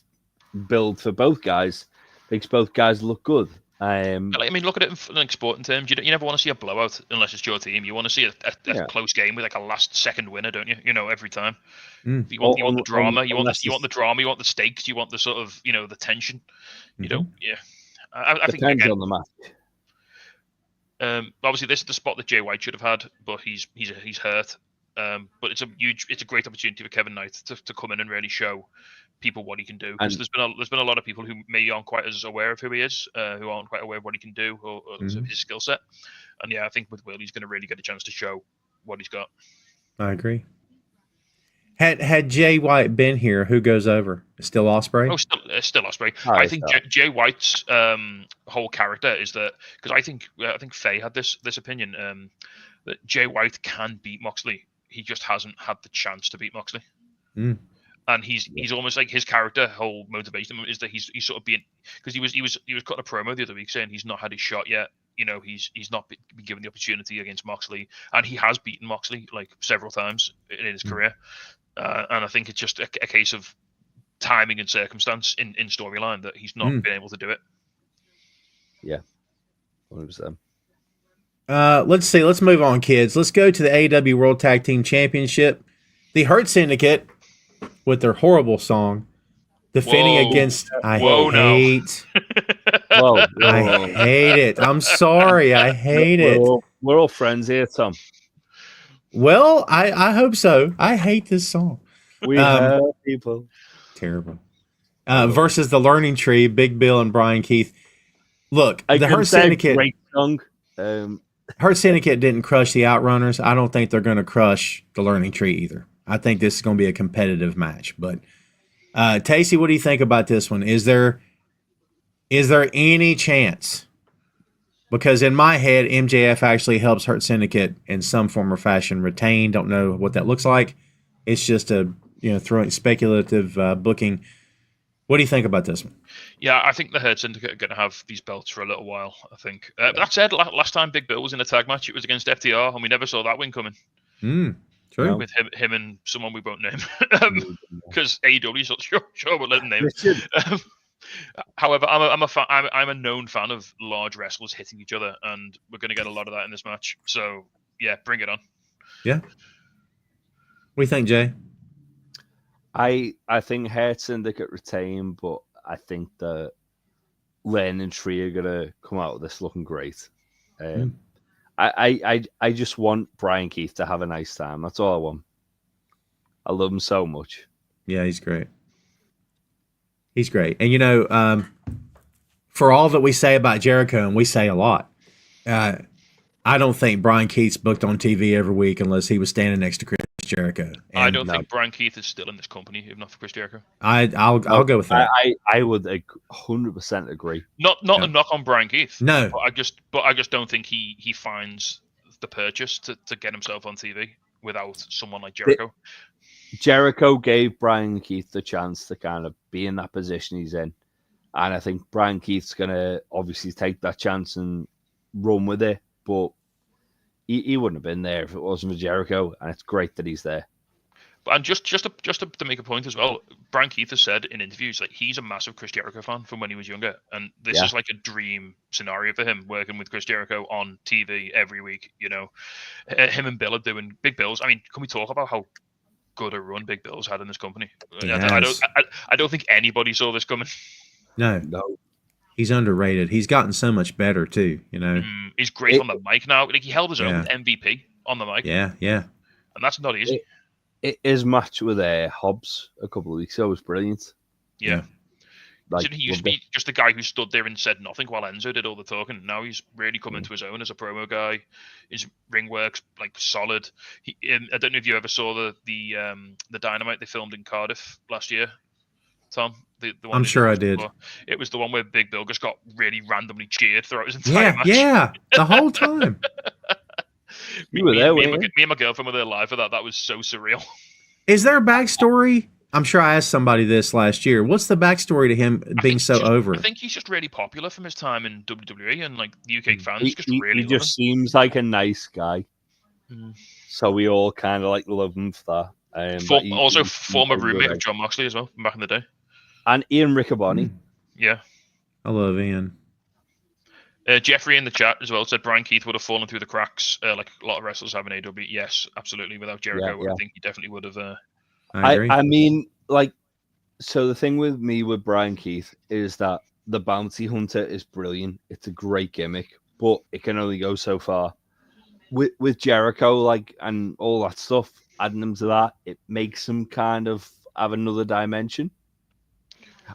build for both guys, makes both guys look good. I mean, look at it in like sporting terms. You never want to see a blowout unless it's your team. You want to see a close game with like a last second winner, don't you? Every time. You want the drama. You want the drama. You want the stakes. You want the sort of the tension. You don't. Yeah. I think depends on the match. Obviously, this is the spot that Jay White should have had, but he's hurt. But it's a great opportunity for Kevin Knight to come in and really show people what he can do. Because there's been a lot of people who maybe aren't quite as aware of who he is, who aren't quite aware of what he can do or his skill set. And I think with Will, he's going to really get a chance to show what he's got. I agree. Had Jay White been here, who goes over? Still Ospreay? Oh, still Ospreay. All I right, think so. Jay White's whole character is that, because I think Faye had this opinion that Jay White can beat Moxley. He just hasn't had the chance to beat Moxley. Mm. And he's almost like his character, whole motivation is that he's sort of being, because he was cutting a promo the other week saying he's not had his shot yet. You know, he's not been given the opportunity against Moxley, and he has beaten Moxley like several times in his career. And I think it's just a case of timing and circumstance in storyline that he's not been able to do it. Yeah, 100%. Let's see. Let's move on, kids. Let's go to the AEW World Tag Team Championship. The Hurt Syndicate, with their horrible song, defending against. I hate it. I'm sorry. I hate it. We're all friends here, Tom. Well, I hope so. I hate this song. We have people. Terrible. Versus the Learning Tree, Big Bill and Brian Keith. Look, the Hurt Syndicate. Great song. Hurt Syndicate didn't crush the Outrunners. I don't think they're going to crush the Learning Tree either. I think this is going to be a competitive match. But Tacey, what do you think about this one? Is there any chance? Because in my head, MJF actually helps Hurt Syndicate in some form or fashion retain. Don't know what that looks like. It's just throwing speculative booking. What do you think about this one? Yeah, I think the Hurt Syndicate are going to have these belts for a little while, I think. That said, last time Big Bill was in a tag match, it was against FTR, and we never saw that win coming. True. With him and someone we won't name. Because AEW's not sure we'll let them name. However, I'm a known fan of large wrestlers hitting each other, and we're going to get a lot of that in this match. So, yeah, bring it on. Yeah. What do you think, Jay? I think Hurt Syndicate retain, but I think the Learning Tree are gonna come out of this looking great. I just want Brian Keith to have a nice time. That's all I want. I love him so much. Yeah, he's great. He's great. And for all that we say about Jericho, and we say a lot, I don't think Brian Keith's booked on TV every week unless he was standing next to Chris Jericho. And I don't think Brian Keith is still in this company, if not for Chris Jericho. I'll go with that. I would 100% agree. Not a knock on Brian Keith. No, but I just don't think he finds the purchase to get himself on TV without someone like Jericho. Jericho gave Brian Keith the chance to kind of be in that position he's in, and I think Brian Keith's gonna obviously take that chance and run with it. But he wouldn't have been there if it wasn't for Jericho, and it's great that he's there. And just to make a point as well, Brian Keith has said in interviews like he's a massive Chris Jericho fan from when he was younger, and this is like a dream scenario for him, working with Chris Jericho on TV every week. Him and Bill are doing Big Bill's. I mean, can we talk about how good a run Big Bill's had in this company? Yes. I don't think anybody saw this coming. No. He's underrated. He's gotten so much better too. He's great on the mic now. Like he held his own with MVP on the mic. Yeah, and that's not easy. His match with Hobbs a couple of weeks ago was brilliant. Yeah. Didn't he used to be just the guy who stood there and said nothing while Enzo did all the talking? Now he's really come into his own as a promo guy. His ring work's like solid. I don't know if you ever saw the Dynamite they filmed in Cardiff last year, Tom. The one I'm sure I did. It was the one where Big Bill just got really randomly cheered throughout his entire match. Yeah, the whole time. You were there, me and my girlfriend were there live for that. That was so surreal. Is there a backstory? I'm sure I asked somebody this last year. What's the backstory to him being so over? I think he's just really popular from his time in WWE, and like the UK fans He just seems like a nice guy. So we all kind of like love him for that. Former roommate of John Moxley as well from back in the day. And Ian Riccaboni. Yeah. I love Ian. Jeffrey in the chat as well said Brian Keith would have fallen through the cracks like a lot of wrestlers have in AW. Yes, absolutely. Without Jericho, I think he definitely would have. I agree. I mean, so the thing with me with Brian Keith is that the bounty hunter is brilliant. It's a great gimmick, but it can only go so far. With Jericho, and all that stuff, adding them to that, it makes him kind of have another dimension.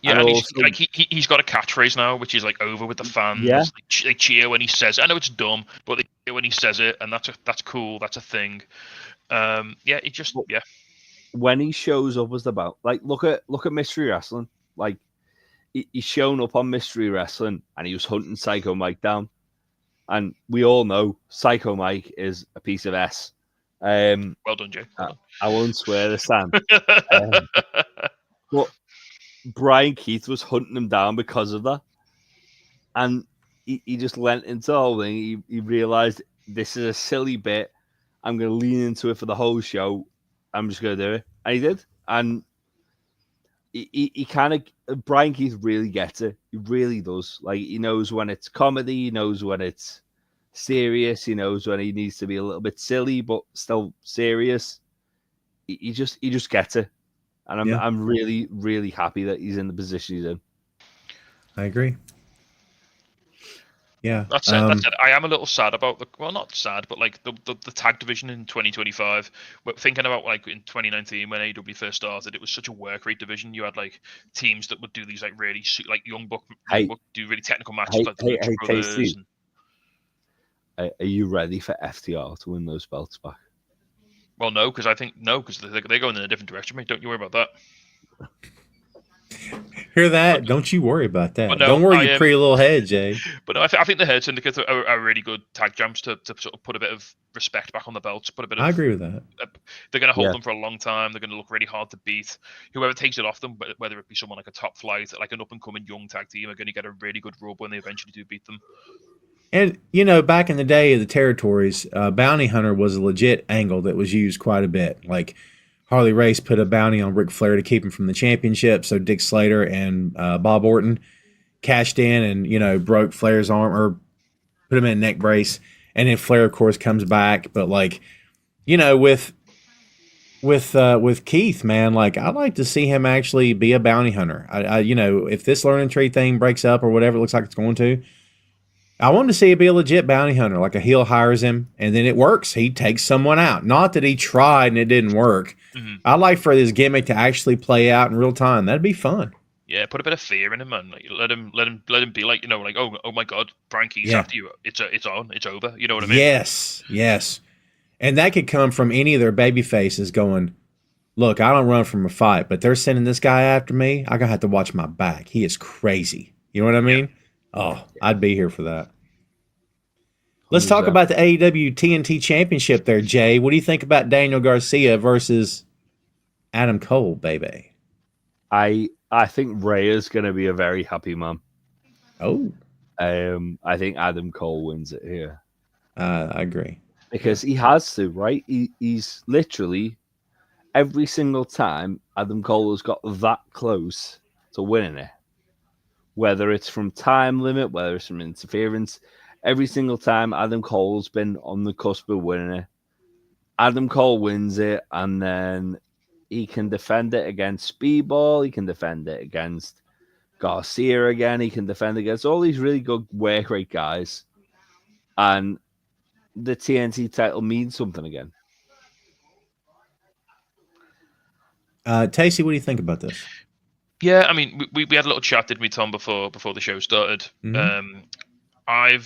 Yeah, and he's got a catchphrase now, which is like over with the fans. Yeah. They cheer when he says it. I know it's dumb, but they cheer when he says it, and that's cool. That's a thing. when he shows up as the belt, like look at Mystery Wrestling. Like he's shown up on Mystery Wrestling and he was hunting Psycho Mike down. And we all know Psycho Mike is a piece of S. Well done, Jay. I won't swear this time. But Brian Keith was hunting him down because of that. And he just went into the whole thing. He realized this is a silly bit. I'm going to lean into it for the whole show. I'm just going to do it. And he did. And he kind of, Brian Keith really gets it. He really does. Like, he knows when it's comedy. He knows when it's serious. He knows when he needs to be a little bit silly, but still serious. He just gets it. And I'm really, really happy that he's in the position he's in. I agree. Yeah. That's it. That's it. I am a little sad about not sad, but like the tag division in 2025. But thinking about like in 2019 when AEW first started, it was such a work rate division. You had like teams that would do these like really like Young Buck do really technical matches. Tasty. Are you ready for FTR to win those belts back? Well, no, because they're going in a different direction, mate. Don't you worry about that. Hear that? Don't you worry about that. No, don't worry your pretty little head, Jay. But no, I think the Herd Syndicate are really good tag jams to sort of put a bit of respect back on the belts. I agree with that. They're going to hold them for a long time. They're going to look really hard to beat. Whoever takes it off them, whether it be someone like a Top Flight, like an up-and-coming young tag team, are going to get a really good rub when they eventually do beat them. And, back in the day of the territories, Bounty Hunter was a legit angle that was used quite a bit. Like, Harley Race put a bounty on Ric Flair to keep him from the championship, so Dick Slater and Bob Orton cashed in and, broke Flair's arm or put him in a neck brace. And then Flair, of course, comes back. But, like, with Keith, man, like, I'd like to see him actually be a bounty hunter. If this learning tree thing breaks up or whatever it looks like it's going to, I want to see it be a legit bounty hunter. Like a heel hires him, and then it works. He takes someone out. Not that he tried and it didn't work. Mm-hmm. I'd like for this gimmick to actually play out in real time. That'd be fun. Yeah, put a bit of fear in him, man. Like, let him be like, like, oh my God, Brian Keith's after you. It's on. It's over. You know what I mean? Yes. And that could come from any of their baby faces going, look, I don't run from a fight, but they're sending this guy after me. I'm gonna have to watch my back. He is crazy. You know what I mean? Yeah. Oh, I'd be here for that. Let's talk about the AEW TNT Championship there, Jay. What do you think about Daniel Garcia versus Adam Cole, baby? I think Ray is going to be a very happy man. Oh. I think Adam Cole wins it here. I agree. Because he has to, right? He's literally, every single time Adam Cole has got that close to winning it. Whether it's from time limit, whether it's from interference, every single time Adam Cole's been on the cusp of winning it. Adam Cole wins it, and then he can defend it against Speedball. He can defend it against Garcia again. He can defend against all these really good work rate guys. And the TNT title means something again. Tacey, what do you think about this? Yeah, I mean, we had a little chat, didn't we, Tom, before the show started? Mm-hmm. I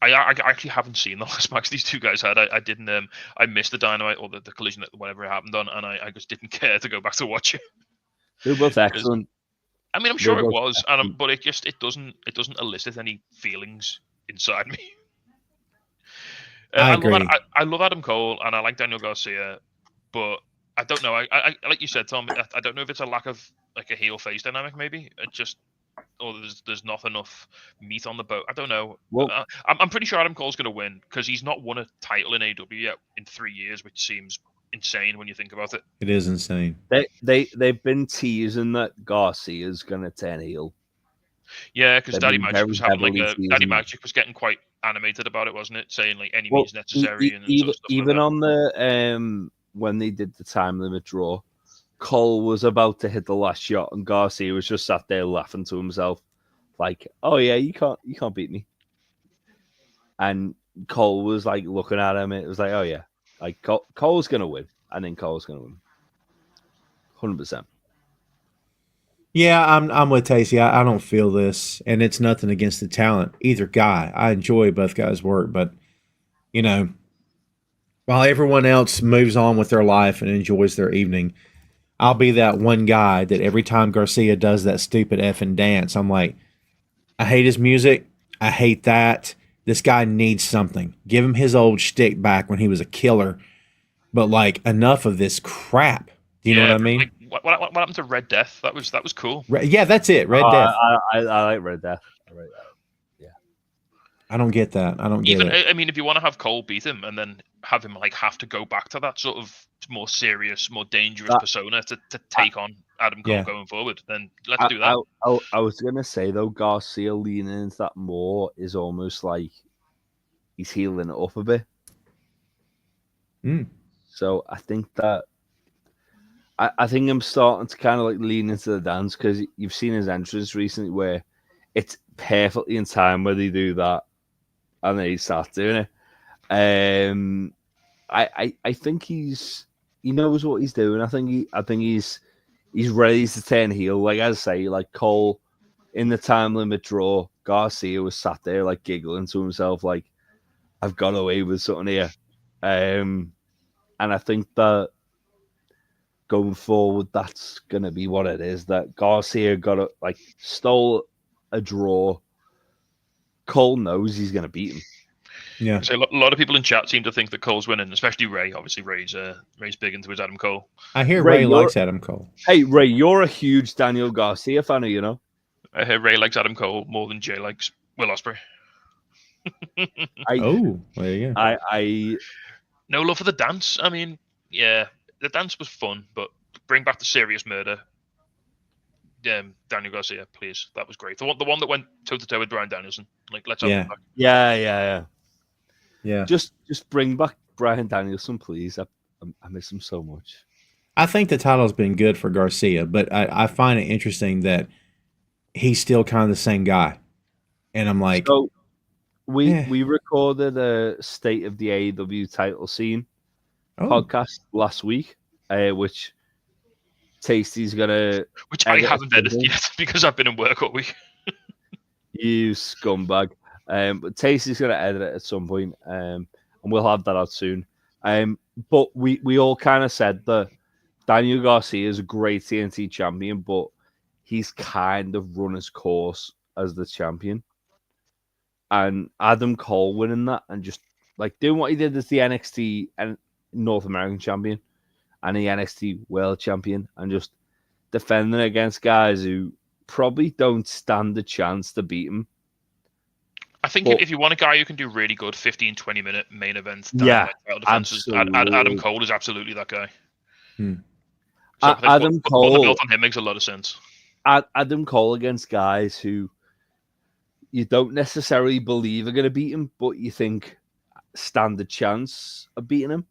actually haven't seen the last match these two guys had. I didn't. I missed the Dynamite or the collision that whatever it happened on, and I just didn't care to go back to watch it. They were both excellent. I mean, I'm sure it was, but it doesn't elicit any feelings inside me. I agree. I love Adam Cole and I like Daniel Garcia, but I don't know. I like you said, Tom. I don't know if it's a lack of like a heel face dynamic. Maybe it just, or there's not enough meat on the bone. I don't know. Well, I'm pretty sure Adam Cole's going to win because he's not won a title in AEW yet in 3 years, which seems insane when you think about it. It is insane. They've been teasing that Garcia's going to turn heel. Yeah, because Daddy Magic was having Daddy Magic was getting quite animated about it, wasn't it? Saying like any means necessary and even, stuff even like on the when they did the time limit draw, Cole was about to hit the last shot, and Garcia was just sat there laughing to himself, like, "Oh yeah, you can't beat me." And Cole was like looking at him. It was like, "Oh yeah, like Cole's gonna win. I think Cole's gonna win, 100%." Yeah, I'm with Tacey. I don't feel this, and it's nothing against the talent either guy. I enjoy both guys' work, but while everyone else moves on with their life and enjoys their evening, I'll be that one guy that every time Garcia does that stupid effing dance, I'm like, I hate his music. I hate that. This guy needs something. Give him his old shtick back when he was a killer. But like, enough of this crap. Do you know what I mean? Like, what happened to Red Death? That was cool. Yeah, that's it. Red Death. I like Red Death. Yeah. I don't get that. I don't get it. I mean, if you want to have Cole beat him and then have him like have to go back to that sort of more serious, more dangerous persona to take on Adam Cole going forward, then let's do that. I was gonna say though, Garcia leaning into that more is almost like he's healing it up a bit. So I think that I think I'm starting to kind of like lean into the dance because you've seen his entrance recently where it's perfectly in time where they do that and then he starts doing it. I think he knows what he's doing. I think he's ready to turn heel. Like I say, like Cole in the time limit draw, Garcia was sat there like giggling to himself, like I've got away with something here. And I think that going forward, that's gonna be what it is. That Garcia stole a draw. Cole knows he's gonna beat him. Yeah. So a lot of people in chat seem to think that Cole's winning, especially Ray. Obviously, Ray's big into his Adam Cole. I hear Ray likes Adam Cole. Hey, Ray, you're a huge Daniel Garcia fan, you know? I hear Ray likes Adam Cole more than Jay likes Will Ospreay. There you go. I no love for the dance. I mean, yeah, the dance was fun, but bring back the serious murder. Daniel Garcia, please. That was great. The one that went toe to toe with Bryan Danielson. Like, let's have it back. Yeah. Just bring back Bryan Danielson, please. I miss him so much. I think the title's been good for Garcia, but I find it interesting that he's still kind of the same guy. And I'm like, so we recorded a State of the AEW title scene podcast last week, which Tasty's gonna, which I haven't edited yet because I've been in work all week. You scumbag. But Tasty's gonna edit it at some point, and we'll have that out soon. But we all kind of said that Daniel Garcia is a great TNT champion, but he's kind of run his course as the champion. And Adam Cole winning that and just like doing what he did as the NXT and North American champion and the NXT World Champion and just defending against guys who probably don't stand a chance to beat him. I think if you want a guy who can do really good 15, 20-minute main events, Adam Cole is absolutely that guy. So Adam Cole, the built on him makes a lot of sense. Adam Cole against guys who you don't necessarily believe are going to beat him, but you think stand a chance of beating him.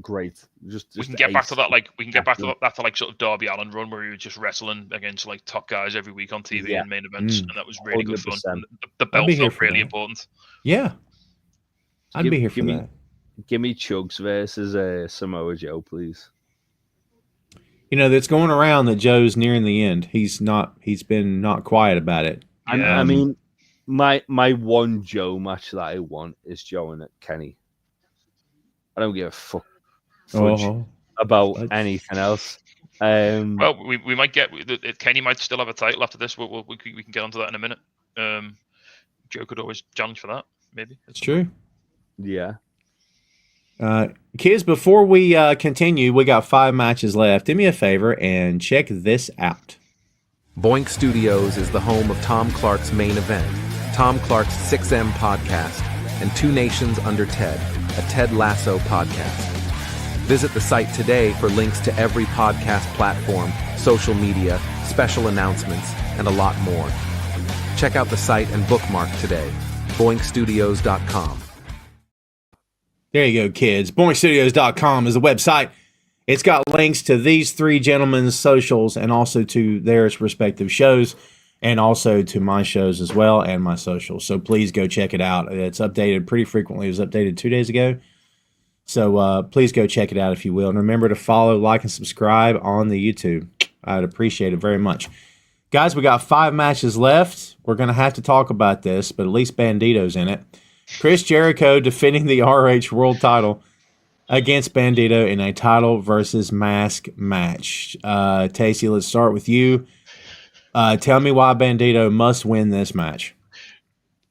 Great. Just we can get back to that. Like we can get back to that like sort of Darby Allin run where he was just wrestling against like top guys every week on TV and main events, and that was really 100%. Good fun. The belt felt really important. Yeah, I'd be here for that. Give me Chugs versus Samoa Joe, please. You know, that's going around that Joe's nearing the end. He's been not quiet about it. I mean, my one Joe match that I want is Joe and Kenny. I don't give a fuck about anything else. Well, we might get Kenny might still have a title after this. We can get onto that in a minute. Joe could always challenge for that. Maybe it's true. Yeah. Kids, before we continue, we got 5 matches left. Do me a favor and check this out. Boink Studios is the home of Tom Clark's Main Event, Tom Clark's 6M podcast, and Two Nations Under Ted, a Ted Lasso podcast. Visit the site today for links to every podcast platform, social media, special announcements, and a lot more. Check out the site and bookmark today, boinkstudios.com. There you go, kids. BoinkStudios.com is the website. It's got links to these 3 gentlemen's socials and also to their respective shows and also to my shows as well and my socials. So please go check it out. It's updated pretty frequently. It was updated 2 days ago. So please go check it out if you will. And remember to follow, like, and subscribe on the YouTube. I'd appreciate it very much. Guys, we got 5 matches left. We're going to have to talk about this, but at least Bandito's in it. Chris Jericho defending the RH World Title against Bandito in a title versus mask match. Tacey, let's start with you. Tell me why Bandito must win this match.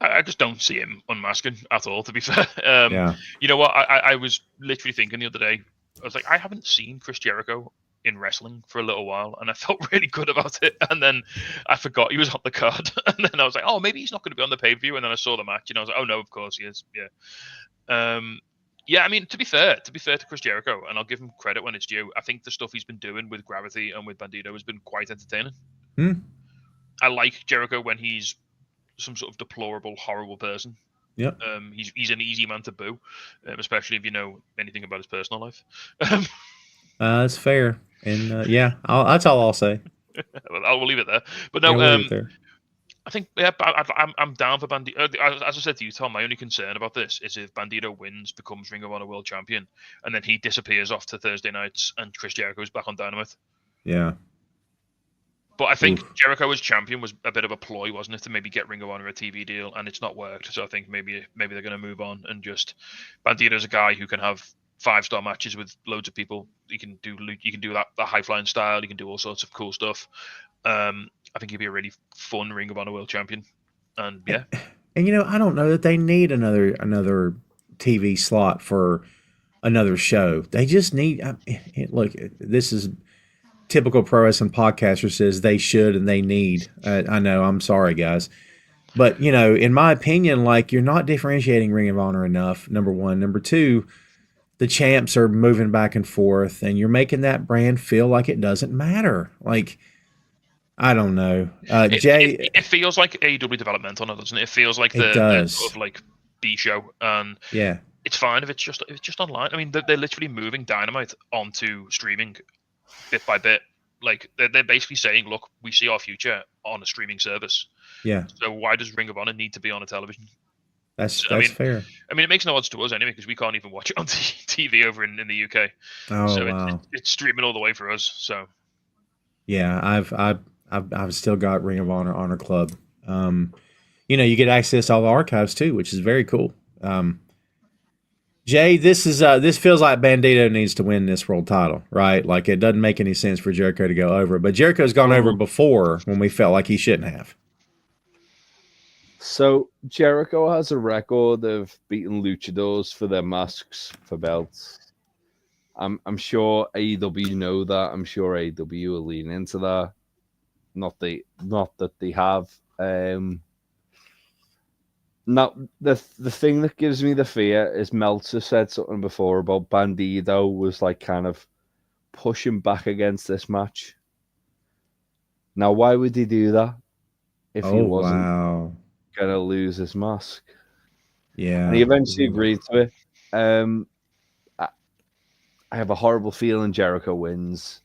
I just don't see him unmasking at all, to be fair. Yeah. You know what? I was literally thinking the other day, I was like, I haven't seen Chris Jericho in wrestling for a little while, and I felt really good about it. And then I forgot he was on the card. And then I was like, oh, maybe he's not going to be on the pay-per-view. And then I saw the match, and I was like, oh, no, of course he is. Yeah. Yeah, I mean, to be fair to Chris Jericho, and I'll give him credit when it's due, I think the stuff he's been doing with Gravity and with Bandito has been quite entertaining. I like Jericho when he's some sort of deplorable, horrible person. Yep. He's an easy man to boo, especially if you know anything about his personal life. That's fair. And that's all I'll say. Well, I'll leave it there. But no, I think I'm down for Bandito. As I said to you, Tom, my only concern about this is if Bandito wins, becomes Ring of Honor World Champion, and then he disappears off to Thursday nights, and Chris Jericho's back on Dynamite. Yeah. But I think Jericho as champion was a bit of a ploy, wasn't it, to maybe get Ring of Honor a TV deal, and it's not worked. So I think maybe they're going to move on and just Bandito's a guy who can have 5-star matches with loads of people. You can do that high flying style. You can do all sorts of cool stuff. I think he'd be a really fun Ring of Honor World Champion. And yeah. And I don't know that they need another TV slot for another show. They just need. Look, this is typical pro wrestling podcaster says they should and they need. I know. I'm sorry, guys. But, in my opinion, you're not differentiating Ring of Honor enough, number one. Number two, the champs are moving back and forth, and you're making that brand feel like it doesn't matter. I don't know. Jay, it feels like AEW developmental, doesn't it? It feels like the sort of B show, and yeah, it's fine if it's just online. I mean, they're literally moving Dynamite onto streaming bit by bit. They're basically saying, look, we see our future on a streaming service. Yeah. So why does Ring of Honor need to be on a television? That's fair. I mean, it makes no odds to us anyway because we can't even watch it on TV over in the UK. Oh, so wow. It's streaming all the way for us. So. Yeah, I've still got Ring of Honor Club. You get access to all the archives too, which is very cool. Jay, this feels like Bandito needs to win this world title, right? It doesn't make any sense for Jericho to go over, but Jericho's gone over before when we felt like he shouldn't have. So Jericho has a record of beating luchadors for their masks for belts. I'm sure AEW know that. I'm sure AEW will lean into that. Not that they have. Now the thing that gives me the fear is Meltzer said something before about Bandito was kind of pushing back against this match. Now, why would he do that if he wasn't gonna lose his mask? Yeah, and he eventually agreed to it. I have a horrible feeling Jericho wins.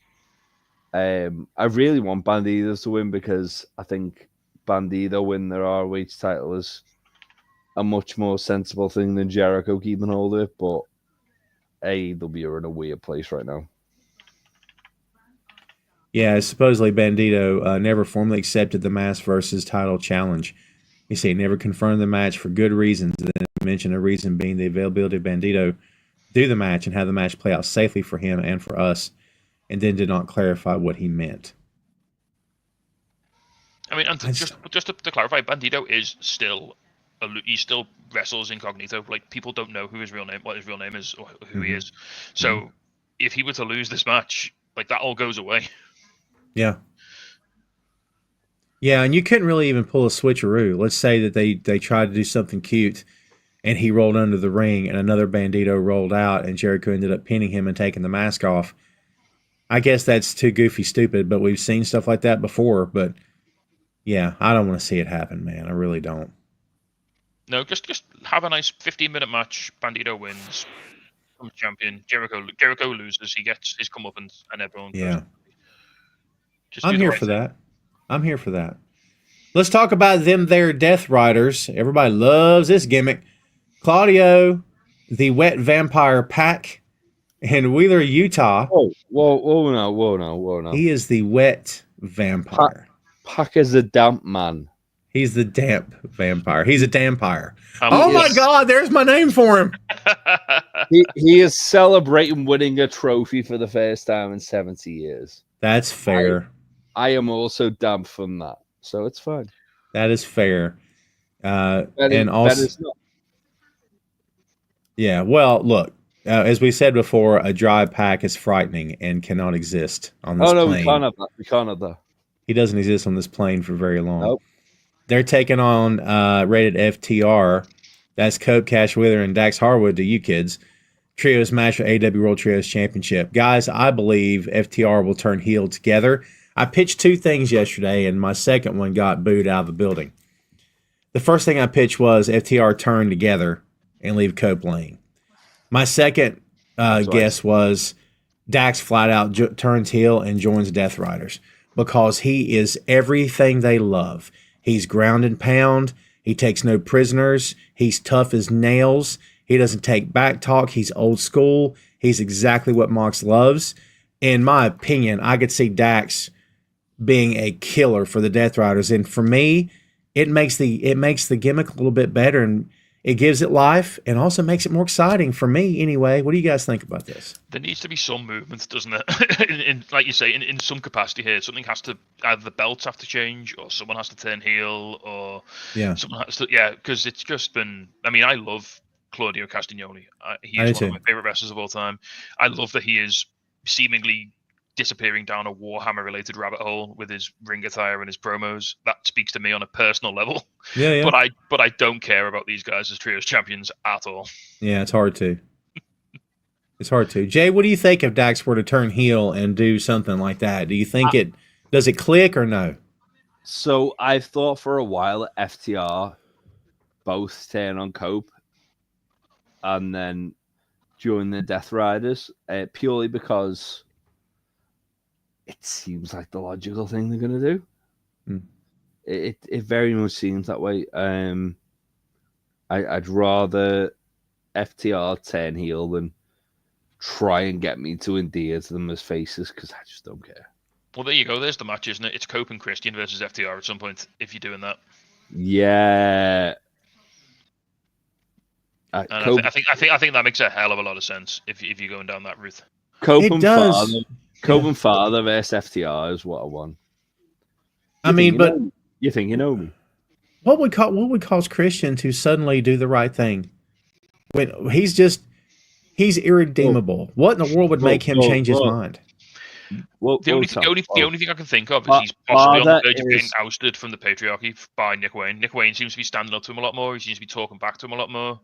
I really want Bandito to win because I think Bandito win their ROH title is a much more sensible thing than Jericho keeping hold of it. But AEW are in a weird place right now. Yeah, supposedly Bandito never formally accepted the mask versus title challenge. He said he never confirmed the match for good reasons. And then mentioned a reason being the availability of Bandito do the match and have the match play out safely for him and for us, and then did not clarify what he meant. I mean, and just to clarify, Bandito is still he still wrestles incognito. People don't know what his real name is, or who he is. So if he were to lose this match, that all goes away. Yeah. Yeah, and you couldn't really even pull a switcheroo. Let's say that they tried to do something cute, and he rolled under the ring, and another Bandito rolled out, and Jericho ended up pinning him and taking the mask off. I guess that's too goofy stupid, but we've seen stuff like that before. But yeah, I don't want to see it happen, man. I really don't. No, just have a nice 15-minute match. Bandito wins, becomes champion. Jericho loses. He gets his comeuppance, and everyone goes. Yeah. I'm here for that. I'm here for that. Let's talk about them there Death Riders. Everybody loves this gimmick. Claudio, the Wet Vampire Pac, and Wheeler Utah. Whoa, no. He is the Wet Vampire. Pac is a damp man. He's the damp vampire. He's a dampire. Um, Oh my yes. God, there's my name for him. He is celebrating winning a trophy for the first time in 70 years. That's fair. I am also damp from that, so it's fine. That is fair. Ben Also, is not. yeah, well, look, as we said before, a dry pack is frightening and cannot exist on this Oh no, plane. we can't have that. We can't have that. He doesn't exist on this plane for very long. Nope. They're taking on rated FTR. That's Cope, Cash Wither, and Dax Harwood to you kids. Trios match for AEW World Trios Championship. Guys, I believe FTR will turn heel together. I pitched 2 things yesterday, and my second one got booed out of the building. The first thing I pitched was FTR turn together and leave Cope laying. My second guess was Dax flat out turns heel and joins Death Riders because he is everything they love. He's ground and pound. He takes no prisoners. He's tough as nails. He doesn't take back talk. He's old school. He's exactly what Mox loves. In my opinion, I could see Dax being a killer for the Death Riders. And for me, it makes the gimmick a little bit better, and it gives it life and also makes it more exciting for me anyway. What do you guys think about this? There needs to be some movement, doesn't it? in like you say, in some capacity here, something has to, either the belts have to change, or someone has to turn heel, or someone has to, because it's just been. I mean, I love Claudio Castagnoli. He is one of my favorite wrestlers of all time. I love that he is seemingly disappearing down a Warhammer-related rabbit hole with his ring attire and his promos. That speaks to me on a personal level. Yeah. But I don't care about these guys as trios champions at all. Yeah, it's hard to. It's hard to. Jay, what do you think if Dax were to turn heel and do something like that? Do you think does it click or no? So I've thought for a while that FTR both turn on Cope and then join the Death Riders purely because it seems like the logical thing they're going to do. It very much seems that way. I'd rather FTR turn heel than try and get me to endear to them as faces because I just don't care. Well, there you go. There's the match, isn't it? It's Cope and Christian versus FTR at some point if you're doing that. Yeah. And I think that makes a hell of a lot of sense if you're going down that route. Cope and Father versus FTR is what I want. You think you know me? What would cause Christian to suddenly do the right thing? When he's irredeemable. What in the world would make him change his mind? The only thing I can think of is he's possibly on the verge of getting ousted from the patriarchy by Nick Wayne. Nick Wayne seems to be standing up to him a lot more. He seems to be talking back to him a lot more.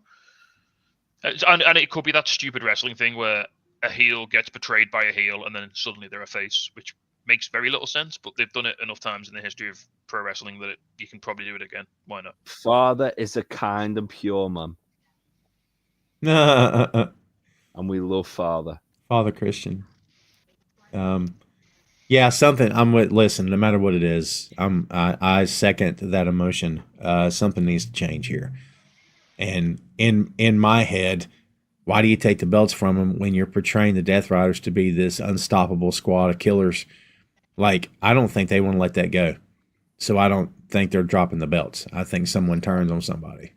And it could be that stupid wrestling thing where a heel gets betrayed by a heel and then suddenly they're a face, which makes very little sense, but they've done it enough times in the history of pro wrestling that you can probably do it again. Why not? Father is a kind and pure man. And we love Father. Father Christian. Something I'm with. Listen, no matter what it is, I second that emotion. Something needs to change here. And in my head, why do you take the belts from them when you're portraying the Death Riders to be this unstoppable squad of killers? Like, I don't think they want to let that go. So I don't think they're dropping the belts. I think someone turns on somebody.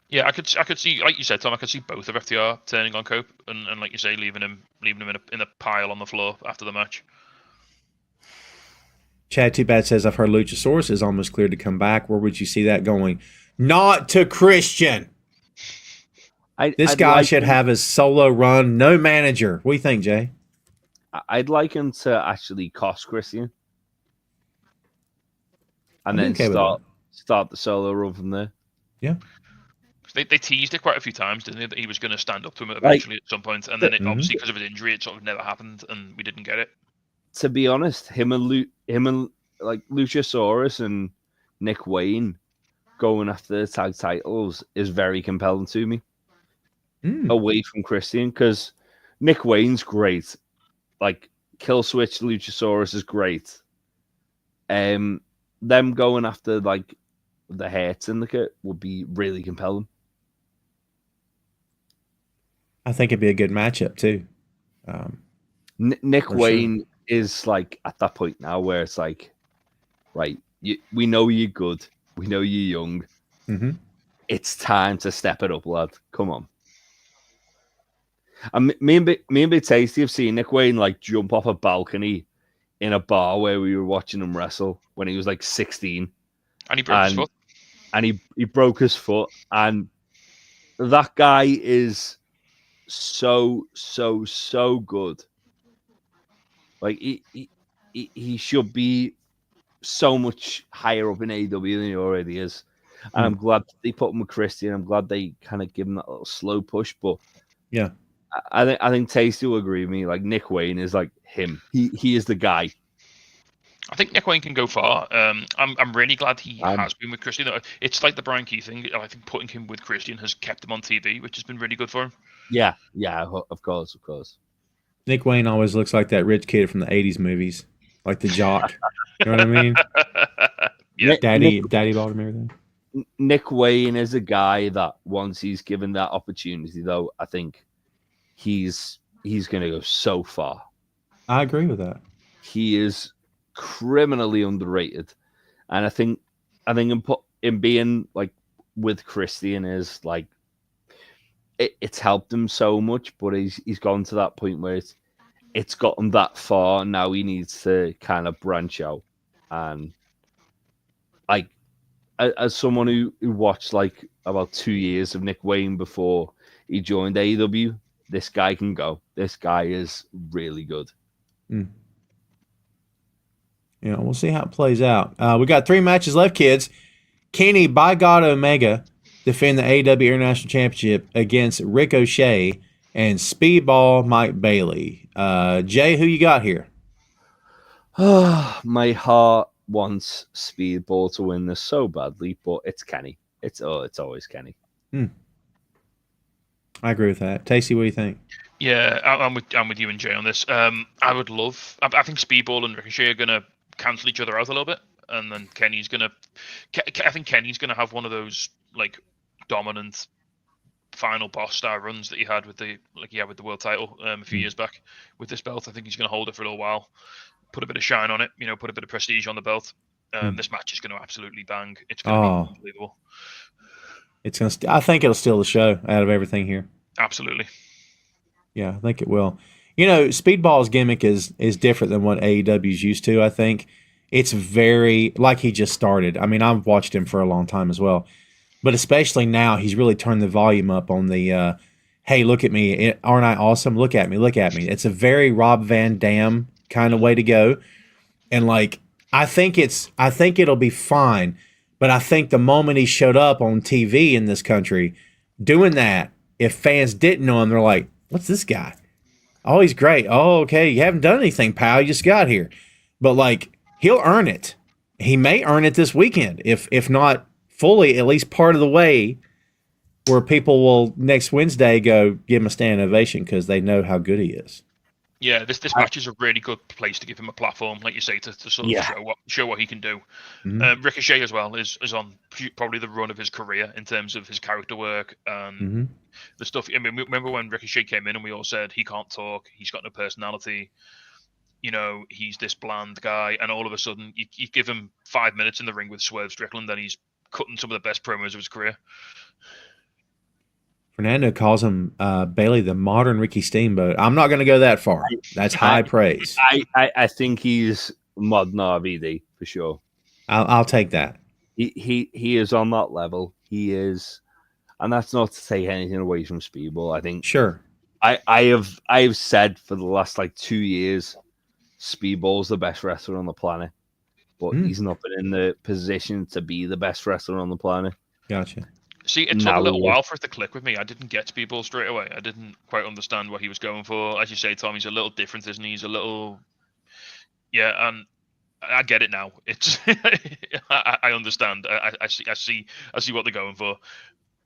Yeah, I could see, like you said, Tom. I could see both of FTR turning on Cope and like you say, leaving him in a pile on the floor after the match. Chad Too Bad says, I've heard Luchasaurus is almost cleared to come back. Where would you see that going? Not to Christian. This guy should have his solo run, no manager. What do you think, Jay? I'd like him to actually cost Christian. And then start the solo run from there. Yeah. They teased it quite a few times, didn't they? That he was going to stand up to him eventually at some point, and then obviously because of his injury, it sort of never happened, and we didn't get it. To be honest, him and like Luchasaurus and Nick Wayne going after the tag titles is very compelling to me. Away from Christian, because Nick Wayne's great. Like Killswitch Luchasaurus is great. Them going after like the Hurt Syndicate would be really compelling. I think it'd be a good matchup too. Nick Wayne is like at that point now where it's like, right, we know you're good. We know you're young. Mm-hmm. It's time to step it up, lad. Come on. And me and Big Tasty have seen Nick Wayne like jump off a balcony in a bar where we were watching him wrestle when he was like 16. And he broke his foot. And he broke his foot. And that guy is so good. Like he should be so much higher up in AEW than he already is. And I'm glad they put him with Christian. I'm glad they kind of give him that little slow push. But yeah, I think Tasty will agree with me. Like Nick Wayne is like him. He is the guy. I think Nick Wayne can go far. I'm really glad he has been with Christian. It's like the Brian Keith thing. I think putting him with Christian has kept him on TV, which has been really good for him. Yeah, of course. Nick Wayne always looks like that rich kid from the 80s movies, like the jock. You know what I mean? Yeah. Daddy bought him everything. Nick Wayne is a guy that once he's given that opportunity, though, I think he's going to go so far. I agree with that. He is criminally underrated, and I think in being like with Christian is like it's helped him so much, but he's gone to that point where it's gotten that far. Now he needs to kind of branch out, and like as someone who watched like about 2 years of Nick Wayne before he joined AEW, this guy can go. This guy is really good. Yeah, we'll see how it plays out. We got 3 matches left, kids. Kenny, by God Omega, defend the AEW International Championship against Ricochet and Speedball Mike Bailey. Jay, who you got here? My heart wants Speedball to win this so badly, but it's Kenny. It's always Kenny. I agree with that. Tasty, what do you think? Yeah, I'm with you and Jay on this. I would love. I think Speedball and Ricochet are gonna cancel each other out a little bit, and then Kenny's gonna. I think Kenny's gonna have one of those like dominant final boss star runs that he had with the world title a few years back with this belt. I think he's gonna hold it for a little while, put a bit of shine on it, put a bit of prestige on the belt. This match is gonna absolutely bang. It's gonna be unbelievable. It's gonna. I think it'll steal the show out of everything here. Absolutely. Yeah, I think it will. Speedball's gimmick is different than what AEW's used to. I think it's very like he just started. I mean, I've watched him for a long time as well, but especially now, he's really turned the volume up on the. Hey, look at me! Aren't I awesome? Look at me! Look at me! It's a very Rob Van Dam kind of way to go, and like I think it'll be fine. But I think the moment he showed up on TV in this country doing that, if fans didn't know him, they're like, what's this guy? Oh, he's great. Oh, okay. You haven't done anything, pal. You just got here. But, like, he'll earn it. He may earn it this weekend, if not fully, at least part of the way, where people will next Wednesday go give him a standing ovation because they know how good he is. Yeah, this match is a really good place to give him a platform, like you say, to sort of show what he can do. Ricochet as well is on probably the run of his career in terms of his character work and the stuff. I mean, remember when Ricochet came in and we all said he can't talk, he's got no personality, he's this bland guy, and all of a sudden you give him 5 minutes in the ring with Swerve Strickland and he's cutting some of the best promos of his career. Fernando calls him Bailey the modern Ricky Steamboat. I'm not going to go that far. That's high praise. I think he's modern RVD for sure. I'll take that. He is on that level. He is, and that's not to take anything away from Speedball. I think sure. I have said for the last 2 years, Speedball's the best wrestler on the planet, but he's not been in the position to be the best wrestler on the planet. Gotcha. See, it took a little while for it to click with me. I didn't get Speedball straight away. I didn't quite understand what he was going for. As you say, Tom, he's a little different, isn't he? He's a little... Yeah, and I get it now. It's I understand. I see what they're going for.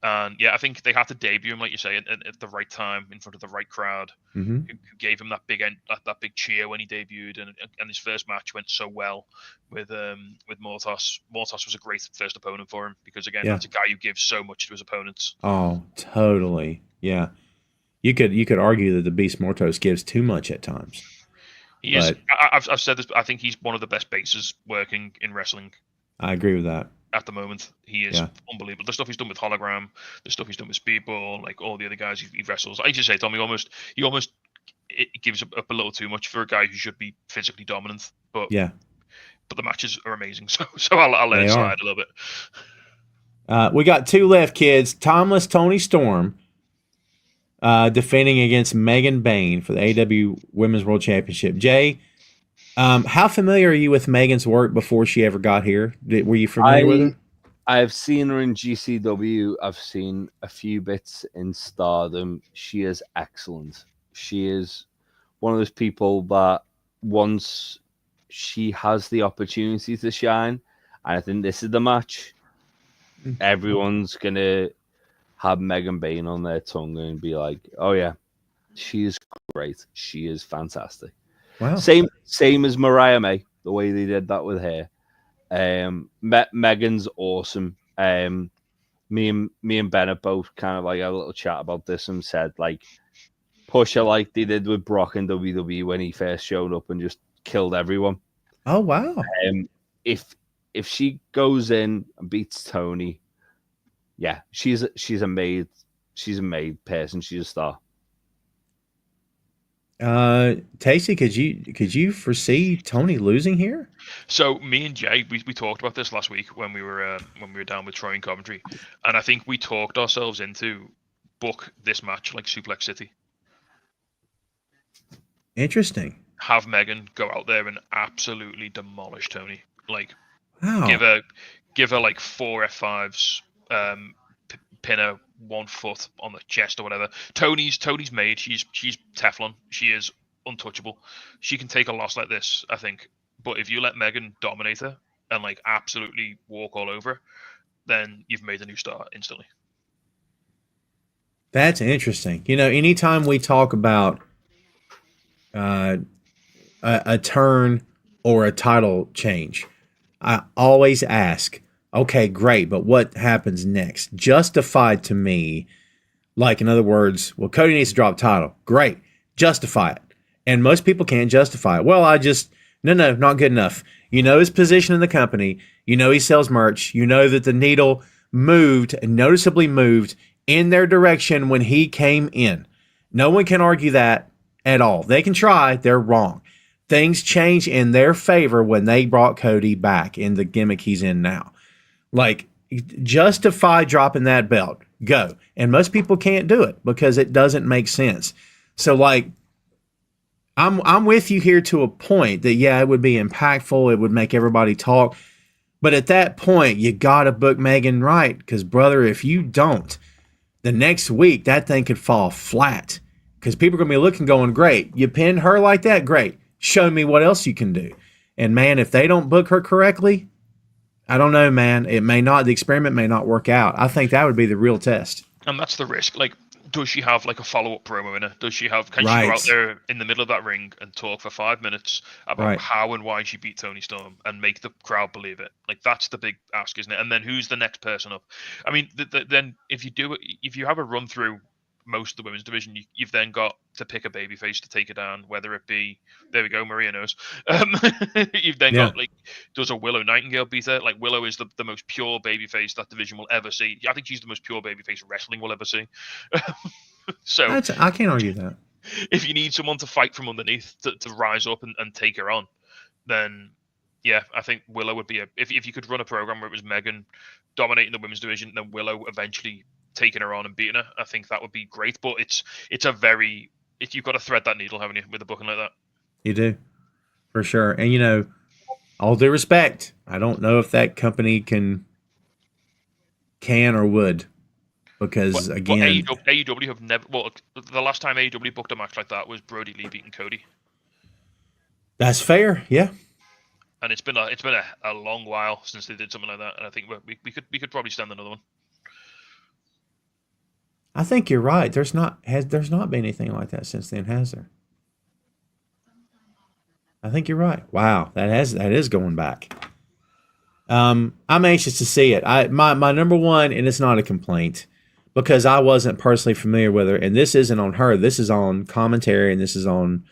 And yeah, I think they had to debut him, like you say, at the right time, in front of the right crowd, who gave him that big cheer when he debuted, and his first match went so well with Mortos. Mortos was a great first opponent for him because again, that's a guy who gives so much to his opponents. Oh, totally. Yeah, you could argue that the Beast Mortos gives too much at times. He is. I've said this. I think he's one of the best bases working in wrestling. I agree with that. at the moment. He is unbelievable. The stuff he's done with Hologram, the stuff he's done with Speedball, like all the other guys he wrestles. I just say, Tom, he almost it gives up a little too much for a guy who should be physically dominant. But the matches are amazing, so I'll let it slide a little bit. We got 2 left, kids. Timeless Tony Storm defending against Megan Bayne for the AEW Women's World Championship. Jay, how familiar are you with Megan's work before she ever got here? Were you familiar with her? I've seen her in GCW. I've seen a few bits in Stardom. She is excellent. She is one of those people that once she has the opportunity to shine, and I think this is the match, everyone's going to have Megan Bayne on their tongue and be like, oh yeah, she is great. She is fantastic. Wow. Same as Mariah May, the way they did that with her. Megan's awesome. Me and Bennett both kind of like had a little chat about this and said, like, push her like they did with Brock in WWE when he first showed up and just killed everyone. Oh wow. If she goes in and beats Tony, yeah, she's a made person. She's a star. Tasty, could you foresee Tony losing here? So me and Jay, we talked about this last week when we were down with Troy and Coventry, and I think we talked ourselves into book this match like Suplex City. Interesting. Have Megan go out there and absolutely demolish Tony. Like, wow. Give her like 4 F5s, pin her 1 foot on the chest or whatever. Tony's made. She's Teflon. She is untouchable. She can take a loss like this, I think. But if you let Megan dominate her and like absolutely walk all over, then you've made a new star instantly. That's interesting. You know, anytime we talk about a turn or a title change, I always ask, okay, great, but what happens next? Justified to me, like, in other words, well, Cody needs to drop title. Great. Justify it. And most people can't justify it. Well, no, not good enough. You know his position in the company. You know he sells merch. You know that the needle noticeably moved in their direction when he came in. No one can argue that at all. They can try. They're wrong. Things change in their favor when they brought Cody back in the gimmick he's in now. Like, justify dropping that belt. Go. And most people can't do it because it doesn't make sense. So, like, I'm with you here to a point that, yeah, it would be impactful. It would make everybody talk. But at that point, you got to book Megan right because, brother, if you don't, the next week, that thing could fall flat because people are going to be looking going, great. You pinned her like that? Great. Show me what else you can do. And, man, if they don't book her correctly, I don't know, man. The experiment may not work out. I think that would be the real test. And that's the risk. Like, does she have like a follow-up promo in her? Can she go out there in the middle of that ring and talk for 5 minutes about how and why she beat Tony Storm and make the crowd believe it? Like, that's the big ask, isn't it? And then who's the next person up? I mean, then if you have a run through most of the women's division, you've then got to pick a babyface to take it down, whether it be, there we go, Maria knows. You've then got, like, does a Willow Nightingale beat her? Like, Willow is the most pure babyface that division will ever see. I think she's the most pure babyface wrestling will ever see. So I can't argue that. If you need someone to fight from underneath to rise up and take her on, then yeah, I think Willow would be if you could run a program where it was Megan dominating the women's division, then Willow eventually taking her on and beating her, I think that would be great. But you've got to thread that needle, haven't you, with a booking like that? You do, for sure. And, you know, all due respect, I don't know if that company can or would, because again, AEW have never. Well, the last time AEW booked a match like that was Brody Lee beating Cody. That's fair, yeah. And it's been a long while since they did something like that, and I think we could probably stand another one. I think you're right. There's not been anything like that since then, has there? I think you're right. Wow, that is going back. I'm anxious to see it. My number one, and it's not a complaint, because I wasn't personally familiar with her, and this isn't on her. This is on commentary, and this is on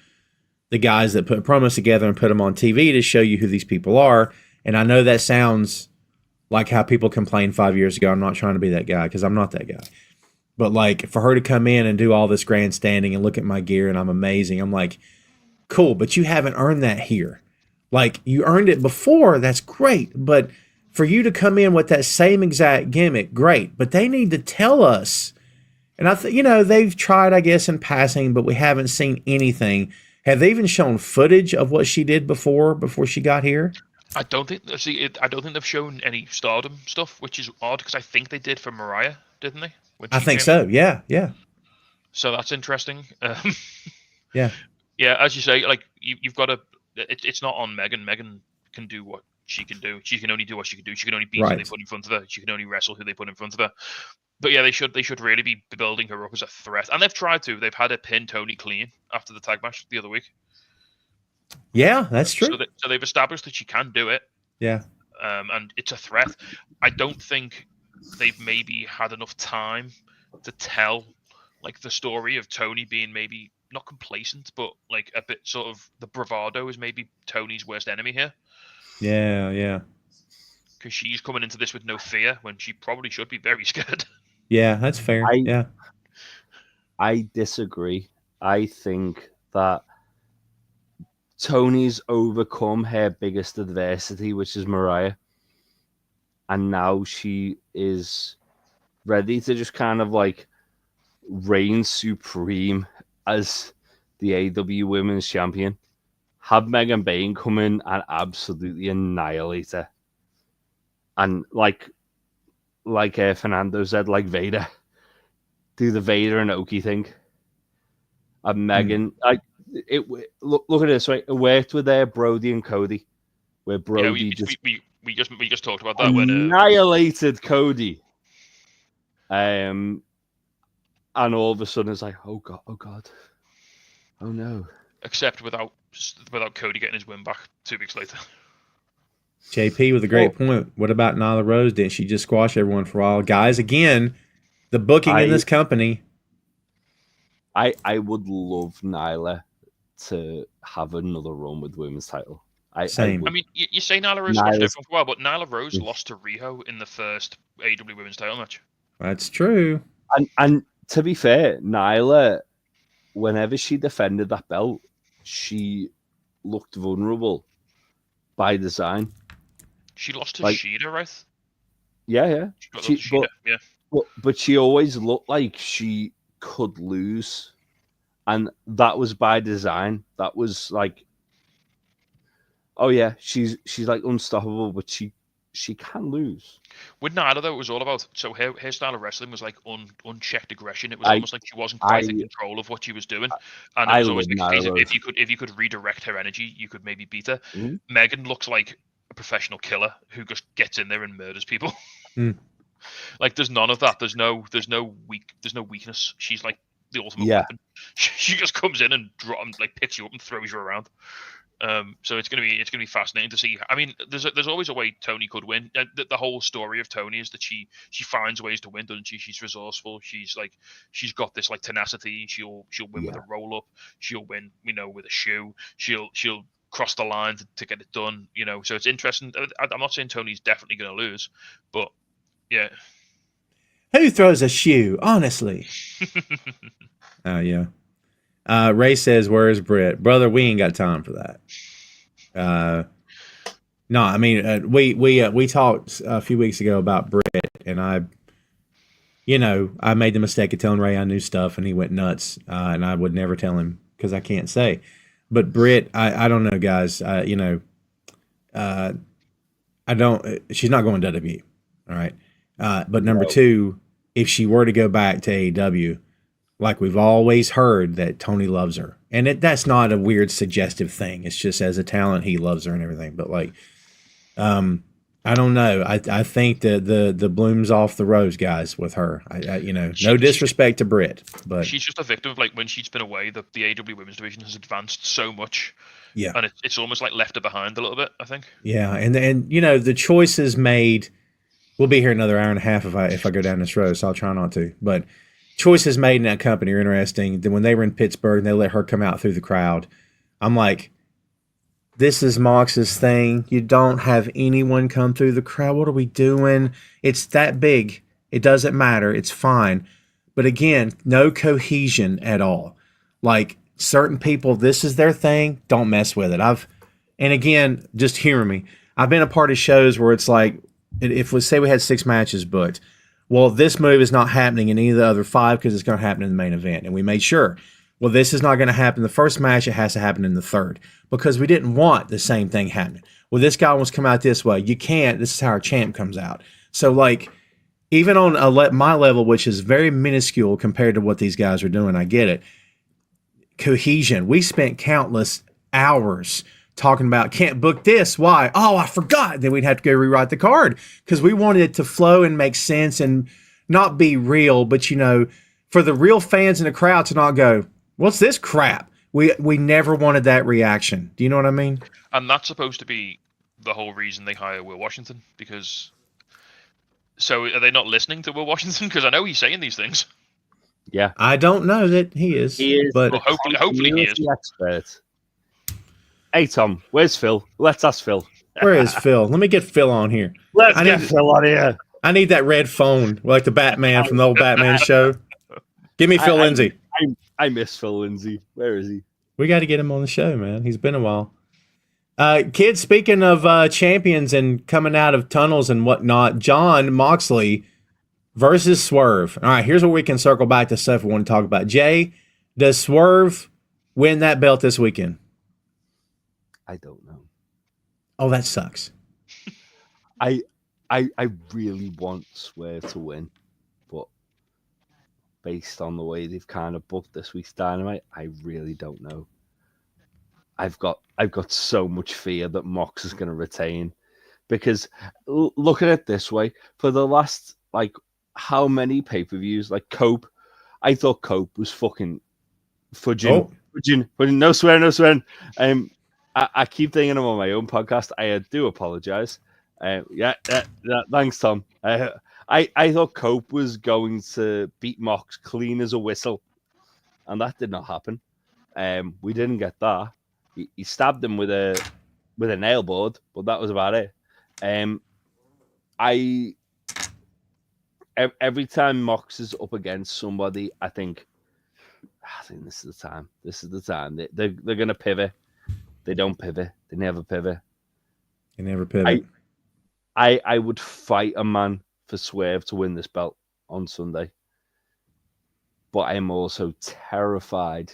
the guys that put promos together and put them on TV to show you who these people are. And I know that sounds like how people complained 5 years ago. I'm not trying to be that guy because I'm not that guy. But like for her to come in and do all this grandstanding and look at my gear and I'm amazing, I'm like, cool, but you haven't earned that here. Like you earned it before, that's great. But for you to come in with that same exact gimmick, great. But they need to tell us. And they've tried, I guess, in passing, but we haven't seen anything. Have they even shown footage of what she did before she got here? I don't think they've shown any Stardom stuff, which is odd because I think they did for Mariah, didn't they? I think so. Yeah. So that's interesting. Yeah. Yeah, as you say, like you've got to. It's not on Megan. Megan can do what she can do. She can only do what she can do. She can only beat who they put in front of her. She can only wrestle who they put in front of her. But yeah, they should really be building her up as a threat, and they've tried to. They've had her pin Tony clean after the tag match the other week. Yeah, that's true. So they've established that she can do it. Yeah. And it's a threat. I don't think they've maybe had enough time to tell like the story of Tony being maybe not complacent, but like a bit sort of the bravado is maybe Tony's worst enemy here. Yeah. Because she's coming into this with no fear when she probably should be very scared. Yeah, that's fair. I disagree. I think that Tony's overcome her biggest adversity, which is Mariah. And now she is ready to just kind of like reign supreme as the AEW Women's Champion. Have Megan Bayne come in and absolutely annihilate her. And like Fernando said, like Vader, do the Vader and Oki thing. And Megan, look at this, right? It worked with Brody and Cody, where Brody we just talked about that when annihilated Cody. And all of a sudden it's like, oh god, oh no. Except without Cody getting his win back 2 weeks later. JP with a great point. What about Nyla Rose? Didn't she just squash everyone for a while? Guys, again, the booking in this company. I would love Nyla to have another run with the women's title. Same. I mean, you say Nyla Rose squashed everyone for a while, but Nyla Rose lost to Riho in the first AEW Women's title match. That's true. And to be fair, Nyla, whenever she defended that belt, she looked vulnerable by design. She lost to Shida, right? Yeah. Yeah. But she always looked like she could lose. And that was by design. That was like, oh yeah, she's like unstoppable, but she can lose. With Nyla, though, it was all about, so her style of wrestling was like unchecked aggression. It was almost like she wasn't quite in control of what she was doing. And it was always like a case of if you could redirect her energy, you could maybe beat her. Mm-hmm. Megan looks like a professional killer who just gets in there and murders people. Like there's none of that. There's no weakness. She's like the ultimate weapon. She just comes in and picks you up and throws you around. So it's gonna be fascinating to see. I mean, there's always a way Tony could win. The whole story of Tony is that she finds ways to win, doesn't she? She's resourceful. She's got this like tenacity. She'll win with a roll up. She'll win, with a shoe. She'll cross the line to get it done. So it's interesting. I'm not saying Tony's definitely gonna lose, but yeah. Who throws a shoe? Honestly. Oh yeah. Ray says, "Where is Britt, brother? We ain't got time for that." No, I mean we talked a few weeks ago about Britt, and I made the mistake of telling Ray I knew stuff, and he went nuts, and I would never tell him because I can't say. But Britt, I don't know, guys. I don't. She's not going to WWE. All right. But number two, if she were to go back to AEW. Like we've always heard that Tony loves her. And that's not a weird suggestive thing. It's just as a talent, he loves her and everything. But I don't know. I think the bloom's off the rose, guys, with her. No disrespect to Britt, but she's just a victim of when she's been away, the AEW Women's Division has advanced so much. Yeah. And it's almost like left her behind a little bit, I think. Yeah. And the choices made, we'll be here another hour and a half if I go down this road, so I'll try not to. But choices made in that company are interesting. Then when they were in Pittsburgh and they let her come out through the crowd, I'm like, this is Mox's thing. You don't have anyone come through the crowd. What are we doing? It's that big. It doesn't matter. It's fine. But again, no cohesion at all. Like certain people, this is their thing. Don't mess with it. And again, just hear me. I've been a part of shows where it's like, if we say we had 6 matches booked, well, this move is not happening in any of the other 5 because it's going to happen in the main event. And we made sure, well, this is not going to happen in the first match. It has to happen in the third because we didn't want the same thing happening. Well, this guy wants to come out this way. You can't. This is how our champ comes out. So, like, even on my level, which is very minuscule compared to what these guys are doing, I get it. Cohesion. We spent countless hours talking about can't book this. Why? Oh, I forgot. Then we'd have to go rewrite the card because we wanted it to flow and make sense and not be real. But, you know, for the real fans in the crowd to not go, what's this crap? We never wanted that reaction. Do you know what I mean? And that's supposed to be the whole reason they hire Will Washington. Because, so are they not listening to Will Washington? Because I know he's saying these things. Yeah. I don't know that he is. He is. But well, hopefully he is. Expert. Hey, Tom, where's Phil? Let's ask Phil. Where is Phil? Let me get Phil on here. Let's get Phil on here. I need that red phone, like the Batman from the old Batman show. Give me Phil Lindsay. I miss Phil Lindsay. Where is he? We got to get him on the show, man. He's been a while. Kids, speaking of champions and coming out of tunnels and whatnot, Jon Moxley versus Swerve. All right, here's where we can circle back to stuff we want to talk about. Jay, does Swerve win that belt this weekend? I don't know. Oh, that sucks. I really want Swerve to win, but based on the way they've kind of booked this week's Dynamite, I really don't know. I've got so much fear that Mox is going to retain because look at it this way: for the last how many pay-per-views, Cope, I thought Cope was fucking fudging. No swearing. I keep thinking I'm on my own podcast. I do apologize. Thanks, Tom. I thought Cope was going to beat Mox clean as a whistle, and that did not happen. We didn't get that. He stabbed him with a nail board, but that was about it. Every time Mox is up against somebody, I think this is the time. This is the time. They're going to pivot. They don't pivot. They never pivot. They never pivot. I would fight a man for Swerve to win this belt on Sunday. But I am also terrified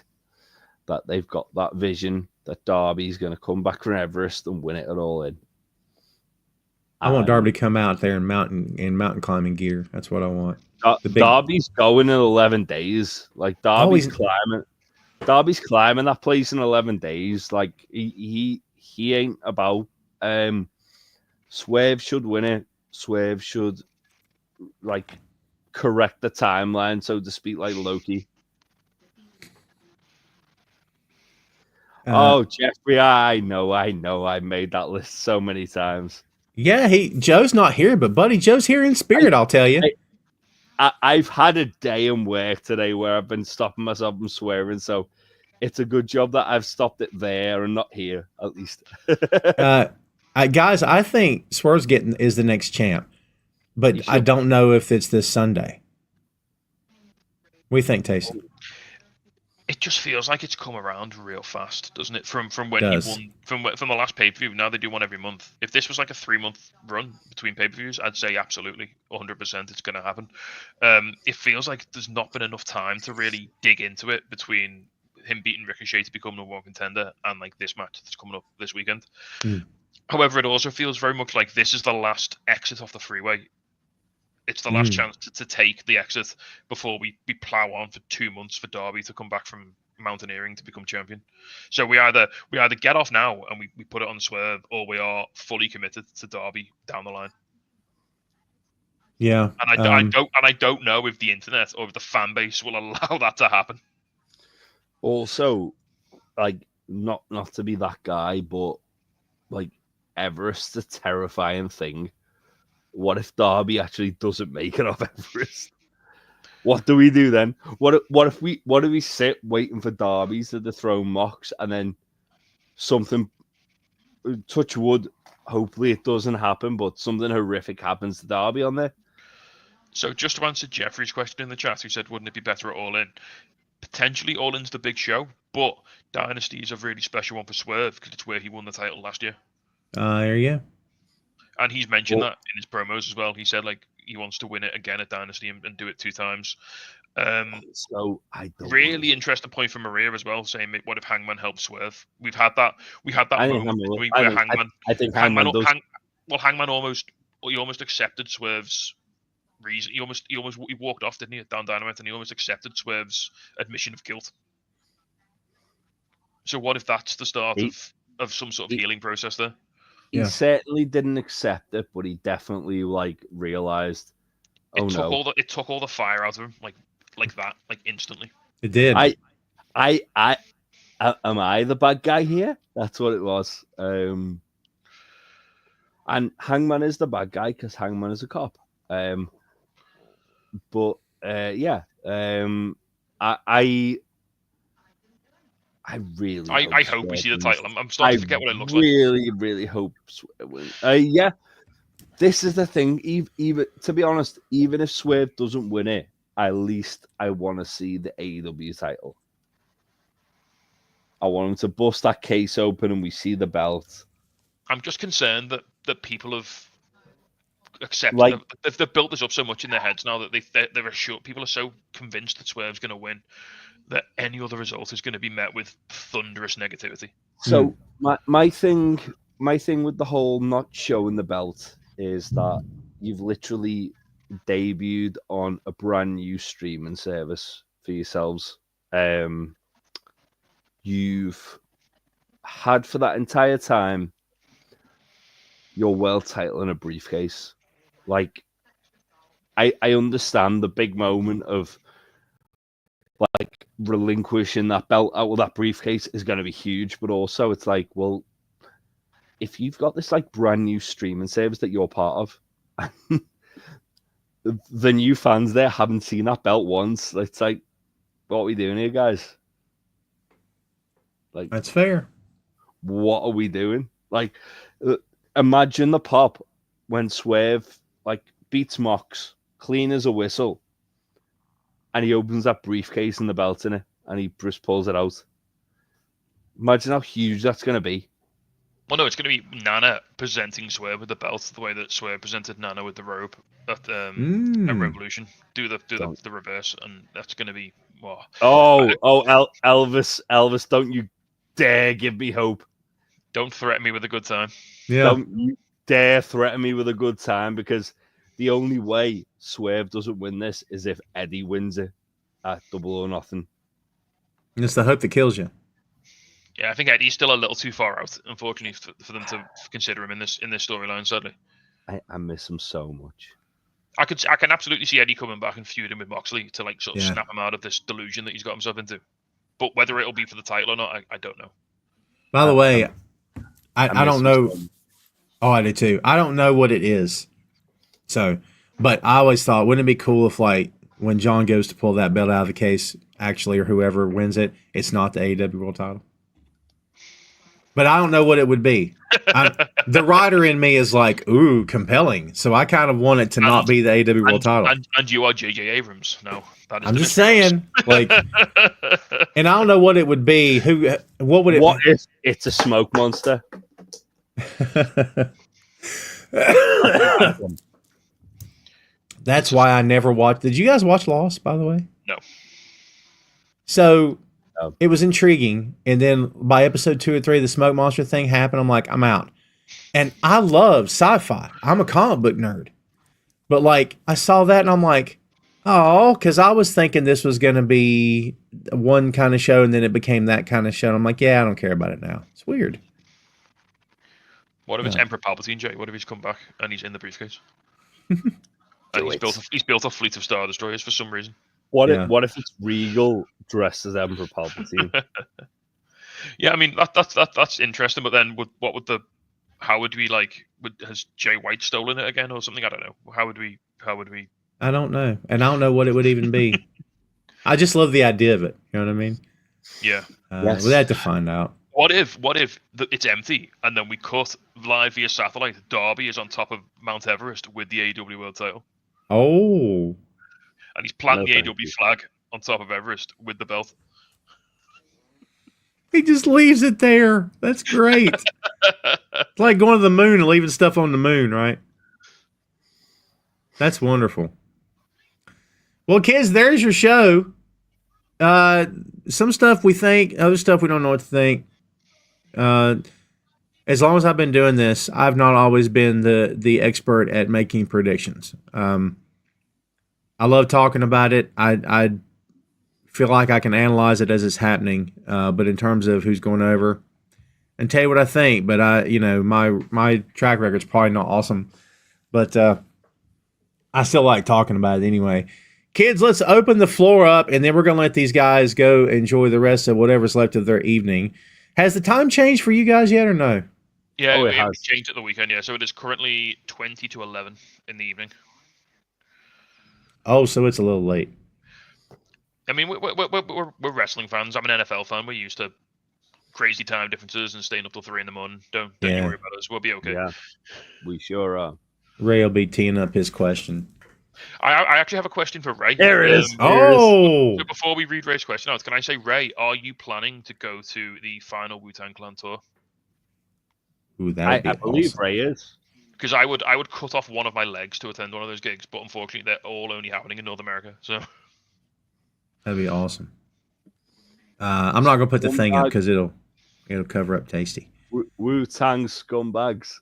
that they've got that vision that Darby's going to come back from Everest and win it at All In. I want Darby to come out there in mountain climbing gear. That's what I want. Darby's going in 11 days. Darby's climbing. Darby's climbing that place in 11 days. He ain't about. Swerve should win it. Swerve should correct the timeline, so to speak, like Loki. Jeffrey, I know. I made that list so many times. Yeah, Joe's not here, but buddy, Joe's here in spirit. I'll tell you. I've had a day in work today where I've been stopping myself from swearing, so it's a good job that I've stopped it there and not here, at least. Guys, I think Swerve's is the next champ, but I don't know if it's this Sunday. What do you think, Tayson? It just feels like it's come around real fast, doesn't it? From when he won from the last pay-per-view. Now they do one every month. If this was like a 3-month run between pay-per-views, I'd say absolutely 100% it's going to happen. It feels like there's not been enough time to really dig into it between him beating Ricochet to become number one contender and this match that's coming up this weekend. However, it also feels very much like this is the last exit off the freeway. It's the last chance to take the exit before we plow on for 2 months for Darby to come back from mountaineering to become champion. So we either get off now and we put it on Swerve, or we are fully committed to Darby down the line. Yeah, and I don't know if the internet or if the fan base will allow that to happen. Also, not to be that guy, but Everest's a terrifying thing. What if Darby actually doesn't make it off Everest? What do we do then? What if we sit waiting for Darby to dethrone Mox, and then something touch wood, hopefully it doesn't happen, but something horrific happens to Darby on there. So just to answer Jeffrey's question in the chat, who said, wouldn't it be better at All In? Potentially All In's the big show, but Dynasty is a really special one for Swerve because it's where he won the title last year. There you go. And he's mentioned that in his promos as well. He said like he wants to win it again at Dynasty and do it 2 times. So I don't really interesting point from Maria as well, saying what if Hangman helps Swerve? We had that moment where Hangman. I think Hangman does. Hangman almost accepted Swerve's reason. He walked off, didn't he, down Dynamite, and he almost accepted Swerve's admission of guilt. So what if that's the start of some sort of healing process there? He certainly didn't accept it, but he definitely realized. It took all the fire out of him, like that, instantly. It did. Am I the bad guy here? That's what it was. And Hangman is the bad guy because Hangman is a cop. I hope we see the title. I'm starting to forget what it looks like. Really hope. This is the thing. Even to be honest, even if Swerve doesn't win it, at least I want to see the AEW title. I want him to bust that case open and we see the belt. I'm just concerned that people have accepted. They've built this up so much in their heads now that they're assured. People are so convinced that Swerve's going to win that any other result is going to be met with thunderous negativity. So my thing with the whole not showing the belt is that you've literally debuted on a brand new streaming service for yourselves. You've had for that entire time your world title in a briefcase. Like, I understand the big moment of like relinquishing that belt out of that briefcase is going to be huge, but also it's like, well, if you've got this like brand new streaming service that you're part of, the new fans there haven't seen that belt once. It's like, what are we doing here, guys? Like, that's fair. What are we doing? Like, imagine the pop when Swerve like beats Mox clean as a whistle, and he opens that briefcase and the belt in it, and he just pulls it out. Imagine how huge that's going to be. Well, no, it's going to be Nana presenting Swerve with the belt the way that Swerve presented Nana with the robe at Revolution. Do the reverse, and that's going to be wow. Elvis, don't you dare give me hope. Don't threaten me with a good time. Yeah. Don't you dare threaten me with a good time, because the only way Swerve doesn't win this is if Eddie wins it at Double or Nothing. And it's the hope that kills you. Yeah, I think Eddie's still a little too far out, unfortunately, for them to consider him in this storyline. Sadly, I miss him so much. I can absolutely see Eddie coming back and feuding with Moxley to like sort of snap him out of this delusion that he's got himself into. But whether it'll be for the title or not, I don't know. By the way, I don't know. Oh, I do too. I don't know what it is. So, but I always thought, wouldn't it be cool if, like, when John goes to pull that belt out of the case, actually, or whoever wins it, it's not the AEW World Title? But I don't know what it would be. The writer in me is like, ooh, compelling. So I kind of want it to not be the AEW World Title. And you are J.J. Abrams. No, that is. I'm just saying, like, and I don't know what it would be. What would it? What if it's a smoke monster? That's why I never watched. Did you guys watch Lost, by the way? No. So it was intriguing, and then by episode 2 or 3, the smoke monster thing happened. I'm like, I'm out. And I love sci-fi. I'm a comic book nerd, but like I saw that and I'm like, oh, because I was thinking this was going to be one kind of show, and then it became that kind of show. And I'm like, yeah, I don't care about it now. It's weird. What if it's Emperor Palpatine, Jay? What if he's come back and he's in the briefcase? And he's built a fleet of Star Destroyers for some reason. What if it's Regal dressed as Emperor Palpatine? Yeah, I mean that's interesting. But then, how would we like? Has Jay White stolen it again or something? I don't know. How would we? I don't know, and I don't know what it would even be. I just love the idea of it. You know what I mean? Yeah. We had to find out. What if it's empty and then we cut live via satellite? Darby is on top of Mount Everest with the AEW World Title, Oh, and he's planting No, the thank AEW you. flag on top of Everest with the belt. he just leaves it there. That's great. It's like going to the moon and leaving stuff on the moon, right? That's wonderful. Well, kids, there's your show. Some stuff we think, other stuff we don't know what to think. As long as I've been doing this, I've not always been the expert at making predictions. I love talking about it. I feel like I can analyze it as it's happening. But in terms of who's going over, and tell you what I think, but my track record's probably not awesome, but I still like talking about it anyway. Kids, let's open the floor up, and then we're going to let these guys go enjoy the rest of whatever's left of their evening. Has the time changed for you guys yet or no? Yeah, Oh, it we has. changed at the weekend. Yeah, so it is currently 20 to 11 in the evening. Oh, so it's a little late. I mean, we're wrestling fans. I'm an NFL fan. We're used to crazy time differences and staying up till 3 in the morning. Don't you Yeah. worry about us. We'll be okay. Yeah, we sure are. Ray will be teeing up his question. I actually have a question for Ray. There it is. Oh, So before we read Ray's question out, can I say, Ray, are you planning to go to the final Wu-Tang Clan tour? ooh, that would I be believe awesome. Ray is. Because I would cut off one of my legs to attend one of those gigs, but unfortunately they're all only happening in North America. So That'd be awesome. I'm not gonna put the thing up because it'll cover up Tasty. Wu-Tang scumbags.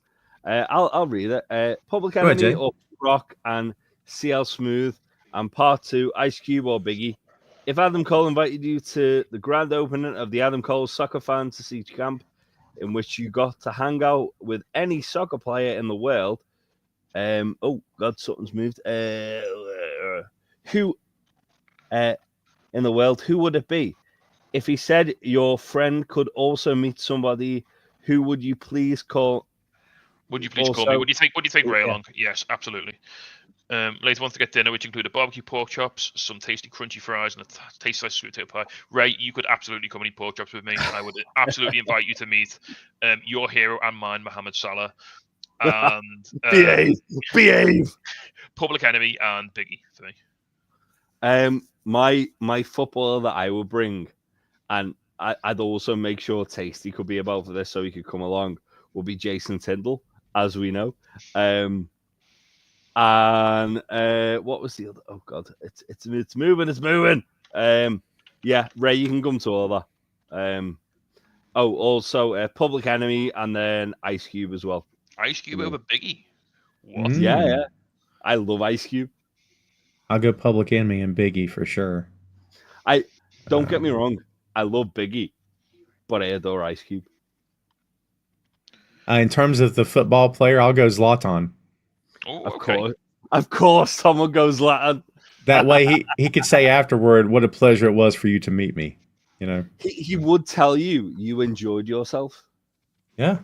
I'll read it. Public Go ahead, Enemy Jay. or Rock and CL Smooth and Part 2 Ice Cube or Biggie. If Adam Cole invited you to the grand opening of the Adam Cole Soccer Fantasy Camp, in which you got to hang out with any soccer player in the world, oh God, something's moved. Who in the world? Who would it be? If he said your friend could also meet somebody, who would you please call? would you please call Also- me? Would you take Ray Yeah. along? Yes, absolutely. Later wants to get dinner, which include barbecue pork chops, some tasty crunchy fries, and a tasty slice of sweet potato pie. Ray, you could absolutely come and eat pork chops with me. I would absolutely invite you to meet your hero and mine, Mohamed Salah, and Behave. Public Enemy and Biggie for me. My footballer that I would bring, and I'd also make sure Tasty could be about for this so he could come along, will be Jason Tyndall, as we know. And what was the other? Oh God, it's moving. Yeah, Ray, you can come to all that. Also Public Enemy and then Ice Cube as well. Ice Cube over Biggie. What? Mm. Yeah. I love Ice Cube. I'll go Public Enemy and Biggie for sure. Don't get me wrong, I love Biggie, but I adore Ice Cube. In terms of the football player, I'll go Zlatan. Oh, Of okay. course, someone goes Latin. That way he could say afterward, what a pleasure it was for you to meet me. You know? He would tell you enjoyed yourself. Yeah.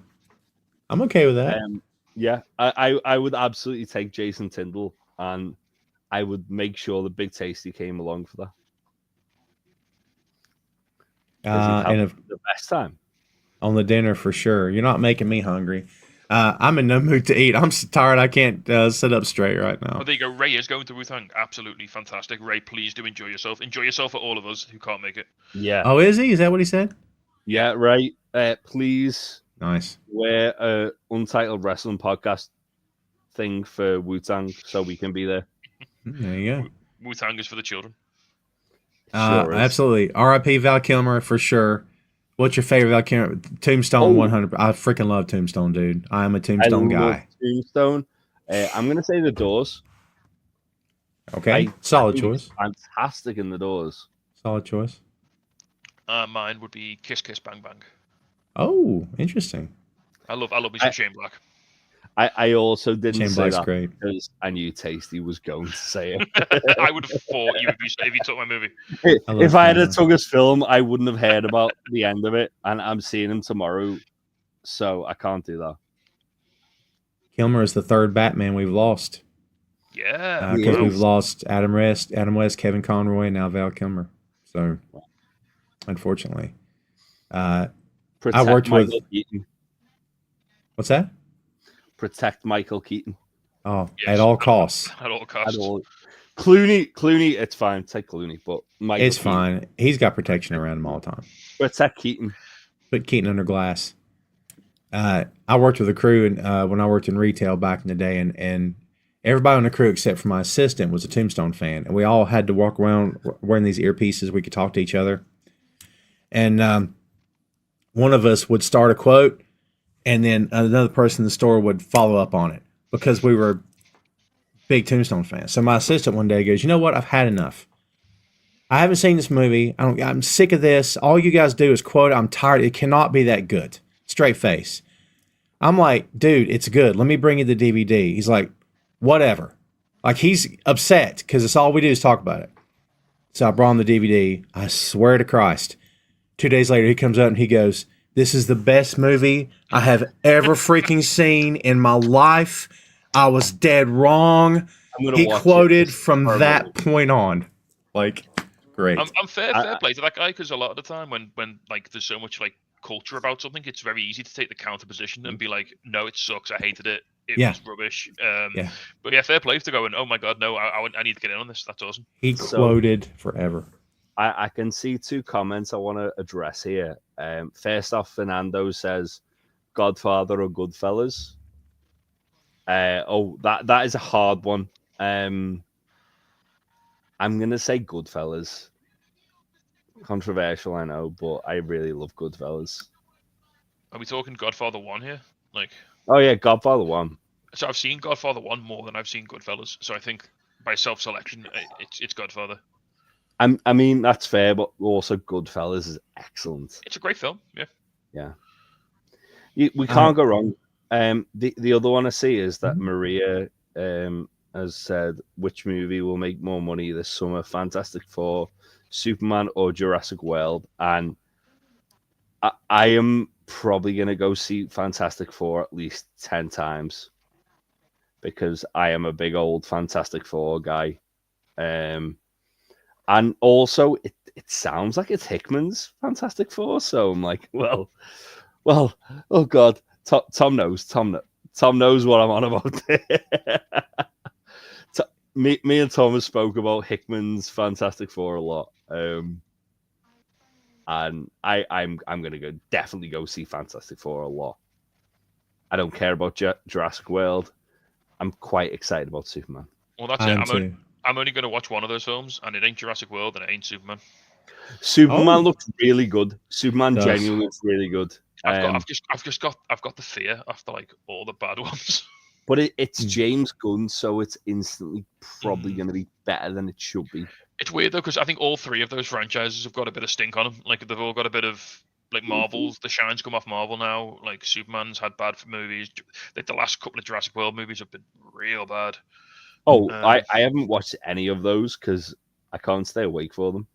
I'm okay with that. Yeah, I would absolutely take Jason Tyndall, and I would make sure the Big Tasty came along for that. 'Cause he'd And have the best time. on the dinner for sure. You're not making me hungry. I'm in no mood to eat. I'm so tired I can't sit up straight right now. Oh, there you go. Ray is going to Wu-Tang. Absolutely fantastic. Ray, please do enjoy yourself. Enjoy yourself for all of us who can't make it. Yeah, Oh, is he? Is that what he said? yeah, right. Please Nice. wear a Untitled Wrestling Podcast thing for Wu-Tang so we can be there. There you go. Wu-Tang is for the children. Sure is. Absolutely. R.I.P. Val Kilmer for sure. What's your favorite Val Kilmer? Tombstone 100. I freaking love Tombstone, dude. I am a Tombstone I love guy. Tombstone. I'm gonna say the Doors. Okay. I Solid think choice. it's fantastic in the Doors. Solid choice. Mine would be Kiss Kiss Bang Bang. Oh, interesting. I love me some Shane Black. I also didn't Shane say Black's that great. because I knew Tasty was going to say it. I would have thought you would be if you took my movie. love If I had Shane a Tuggers film, I wouldn't have heard about the end of it, and I'm seeing him tomorrow, so I can't do that. Kilmer is the third Batman we've lost. Yeah. Because Yes. we've lost Adam West, Kevin Conroy, and now Val Kilmer. So, unfortunately. Protect worked with- Michael Keaton. What's that? Protect Michael Keaton. Oh, Yes, at all costs. At all At costs. all. Clooney, it's fine. Take Clooney, but Michael It's Keaton. fine. He's got protection around him all the time. Protect Keaton. Put Keaton under glass. I worked with a crew when I worked in retail back in the day, and everybody on the crew except for my assistant was a Tombstone fan, and we all had to walk around wearing these earpieces. We could talk to each other, and one of us would start a quote, and then another person in the store would follow up on it because we were big Tombstone fans. So my assistant one day goes, "You know what? I've had enough. I haven't seen this movie. I'm sick of this. All you guys do is quote. I'm tired. It cannot be that good." Straight face. I'm like, "Dude, it's good. Let me bring you the DVD." He's like, "Whatever." Like, he's upset because it's all we do is talk about it. So I brought him the DVD. I swear to Christ. 2 days later, he comes out and he goes, "This is the best movie I have ever freaking seen in my life. I was dead wrong." He quoted from that point on. Like, great. I'm fair play to that guy, because a lot of the time when like there's so much like culture about something, it's very easy to take the counter position and be like, "No, it sucks. I hated it. It was rubbish." But yeah, fair play to go and, "Oh my god, no, I need to get in on this." That's awesome. He quoted forever. I can see two comments I want to address here. First off, Fernando says, "Godfather or Goodfellas?" That is a hard one. I'm gonna say Goodfellas. Controversial, I know, but I really love Goodfellas. Are we talking Godfather 1 here? Like, oh yeah, Godfather 1. So I've seen Godfather 1 more than I've seen Goodfellas. So I think by self-selection, it's Godfather. I mean, that's fair, but also Goodfellas is excellent. It's a great film, yeah. Yeah. We can't go wrong. The other one I see is that Maria has said, which movie will make more money this summer, Fantastic Four, Superman, or Jurassic World? And I am probably going to go see Fantastic Four at least 10 times because I am a big old Fantastic Four guy. And also, it sounds like it's Hickman's Fantastic Four, so I'm like, well, oh God, Tom knows what I'm on about. Me and Thomas spoke about Hickman's Fantastic Four a lot, and I'm gonna definitely go see Fantastic Four a lot. I don't care about Jurassic World. I'm quite excited about Superman. Well, that's it. I'm only going to watch one of those films, and it ain't Jurassic World, and it ain't Superman. Superman looks really good. Superman genuinely looks really good. I've got the fear after like all the bad ones. But it's James Gunn, so it's instantly probably going to be better than it should be. It's weird though, because I think all three of those franchises have got a bit of stink on them. Like, they've all got a bit of like Marvel's. The shine's come off Marvel now. Like, Superman's had bad movies. Like, the last couple of Jurassic World movies have been real bad. Oh, I haven't watched any of those because I can't stay awake for them.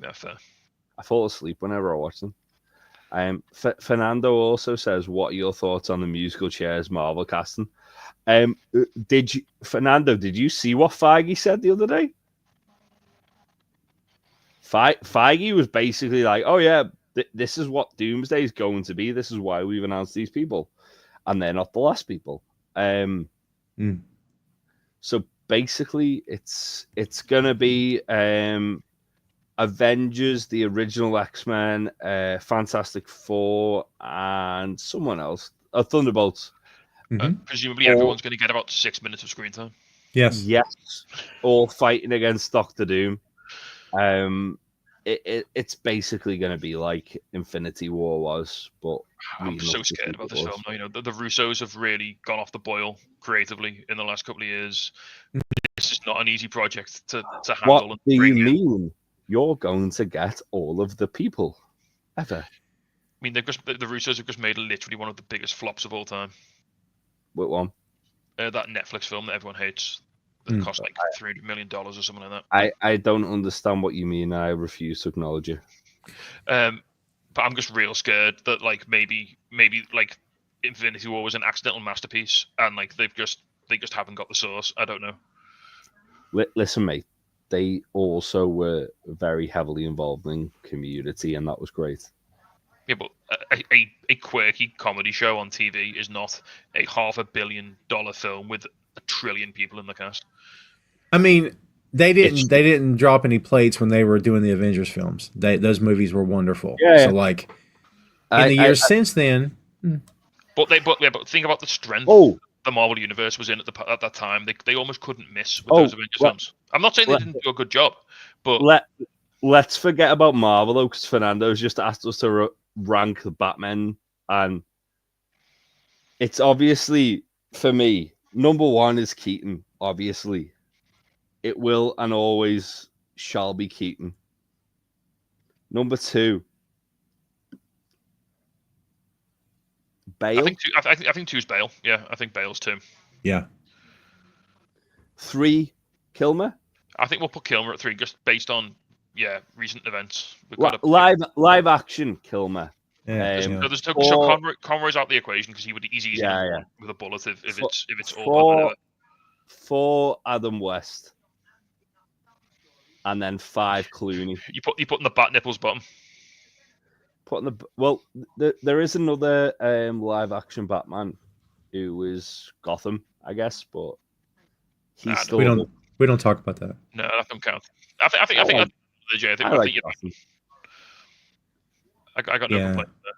Yeah, fair. I fall asleep whenever I watch them. Fernando also says, "What are your thoughts on the musical chairs Marvel casting?" Fernando, did you see what Feige said the other day? Feige was basically like, "Oh yeah, this is what Doomsday is going to be. This is why we've announced these people, and they're not the last people." So basically, it's gonna be Avengers, the original X-Men, Fantastic Four, and someone else. Thunderbolts. Presumably, everyone's going to get about 6 minutes of screen time. Yes. All fighting against Doctor Doom. It's basically going to be like Infinity War was, but I'm so scared about this film. You know, the Russos have really gone off the boil creatively in the last couple of years. This is not an easy project to handle. What do you mean? You're going to get all of the people ever? I mean, the Russos have just made literally one of the biggest flops of all time. What one? That Netflix film that everyone hates. That cost like $300 million or something like that. I don't understand what you mean. I refuse to acknowledge it. But I'm just real scared that like maybe like Infinity War was an accidental masterpiece, and like they just haven't got the source. I don't know. Listen, mate. They also were very heavily involved in Community, and that was great. Yeah, but a quirky comedy show on TV is not a $500 million film with 1 trillion people in the cast. I mean, they didn't drop any plates when they were doing the Avengers films. Those movies were wonderful. Yeah. So like in the years since then. But think about the strength the Marvel Universe was in at that time. They almost couldn't miss with those Avengers films. I'm not saying they didn't do a good job, but let's forget about Marvel though, because Fernando's just asked us to rank the Batman, and it's obviously for me number 1 is Keaton. Obviously, it will and always shall be Keaton. Number 2. Bale. I think 2's Bale. Yeah, I think Bale's 2. Yeah. 3, Kilmer. I think we'll put Kilmer at 3 just based on recent events. Live action Kilmer. Yeah. So Conroy's out the equation because he's easy with a bullet if it's all. 4, Adam West, and then 5, Clooney. You putting the bat nipples bottom. There is another live action Batman who is Gotham, I guess, but he's still. We don't talk about that. No, that don't count. I think I got no complaint there.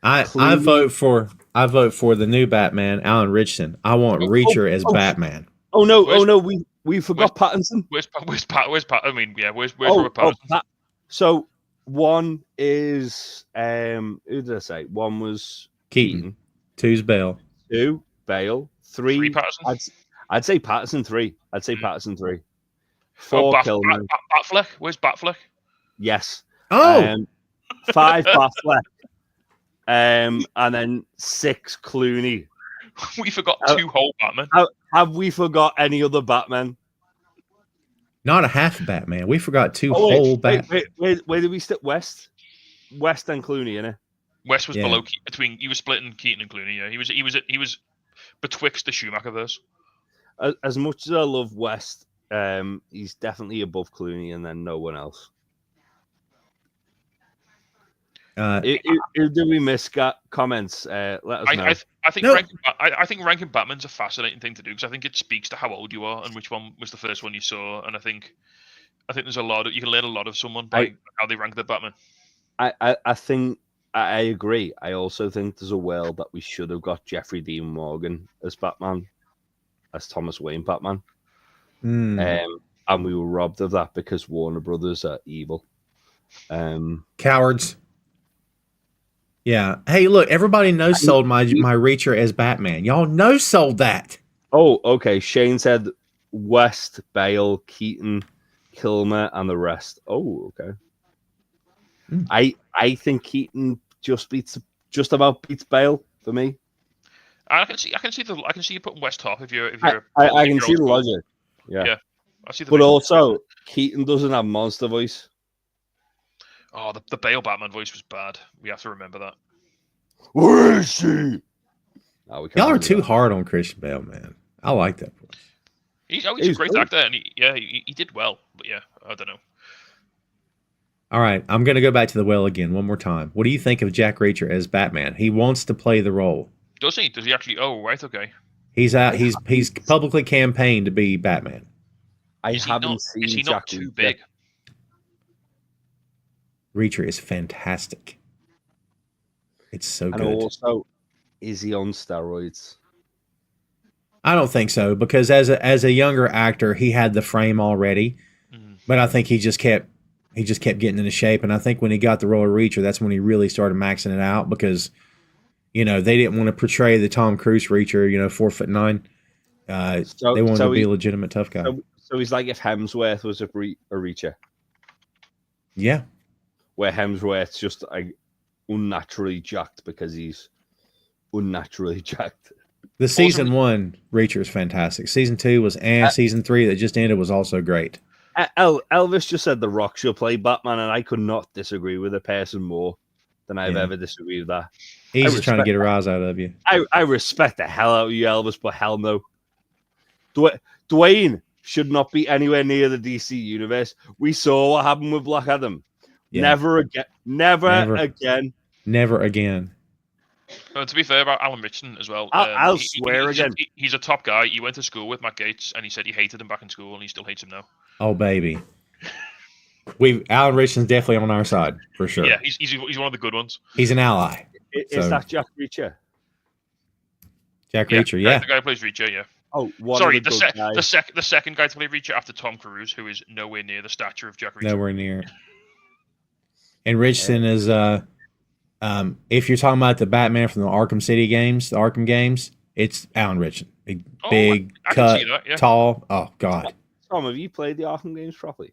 I vote for the new Batman, Alan Richardson. I want Reacher as Batman. Oh no, we forgot Pattinson. Where's Pat? I mean, where's Robert Pattinson? So 1 is who did I say? 1 was Keaton. 2's Bale. 2 Bale. 3 Pattinson. I'd say Pattinson 3. I'd say Pattinson 3. 4 Kilmer. Batfleck. Where's Batfleck? Yes. Oh. 5 Batfleck. And then 6 Clooney. We forgot 2 whole Batman. Have we forgot any other Batman? Not a half Batman. We forgot 2 whole Batman. Wait, where did we stick West? West and Clooney, innit? West was below between. He was splitting Keaton and Clooney. Yeah, he was betwixt the Schumacherverse. As much as I love West, he's definitely above Clooney, and then no one else. Do we miss comments? Let us know. I think ranking Batman's a fascinating thing to do because I think it speaks to how old you are and which one was the first one you saw, and I think there's a lot you can learn a lot of someone by how they rank their Batman. I think I agree. I also think there's a world that we should have got Jeffrey Dean Morgan as Batman, as Thomas Wayne Batman, and we were robbed of that because Warner Brothers are evil. Cowards. Yeah. Hey, look, everybody no-sold my Reacher as Batman. Y'all no-sold that. Oh, okay. Shane said West, Bale, Keaton, Kilmer, and the rest. Oh, okay. I think Keaton just about beats Bale for me. I can see you putting West top if you're. I can see the logic. Yeah. I see the. But also, Keaton doesn't have monster voice. Oh, the Bale Batman voice was bad. We have to remember that. Where is she? Y'all are too hard on Christian Bale, man. I like that voice. He's a great actor, and he did well. But I don't know. All right, I'm going to go back to the well again one more time. What do you think of Jack Reacher as Batman? He wants to play the role. Does he? Does he actually? Oh, right, okay. He's out. He's publicly campaigned to be Batman. Is he not too big? Reacher is fantastic. It's so good. And also, is he on steroids? I don't think so, because as a younger actor, he had the frame already. But I think he just kept getting into shape. And I think when he got the role of Reacher, that's when he really started maxing it out because, they didn't want to portray the Tom Cruise Reacher, 4'9". They wanted to be a legitimate tough guy. So he's like if Hemsworth was a Reacher. Yeah. Where Hemsworth's just unnaturally jacked because he's unnaturally jacked. The season 1 Reacher is fantastic. Season 2 was season 3 that just ended was also great. Elvis just said The Rock should play Batman, and I could not disagree with a person more than I've ever disagreed with that. He's just trying to get a rise out of you. I respect the hell out of you, Elvis, but hell no. Dwayne should not be anywhere near the DC universe. We saw what happened with Black Adam. Yeah. Never again. Never again. To be fair about Alan Richardson as well, I'll swear again. He's a top guy. He went to school with Matt Gates, and he said he hated him back in school, and he still hates him now. Oh, baby. Alan Richardson's definitely on our side, for sure. Yeah, he's one of the good ones. He's an ally. Is that Jack Reacher? Jack Reacher, yeah. The guy who plays Reacher, yeah. Oh, sorry, the second guy to play Reacher after Tom Cruise, who is nowhere near the stature of Jack Reacher. Nowhere near. And Richardson is, if you're talking about the Batman from the Arkham City games, the Arkham games, it's Alan Richardson. Big I cut, can see that, yeah. tall. Oh, God. Tom, have you played the Arkham games properly?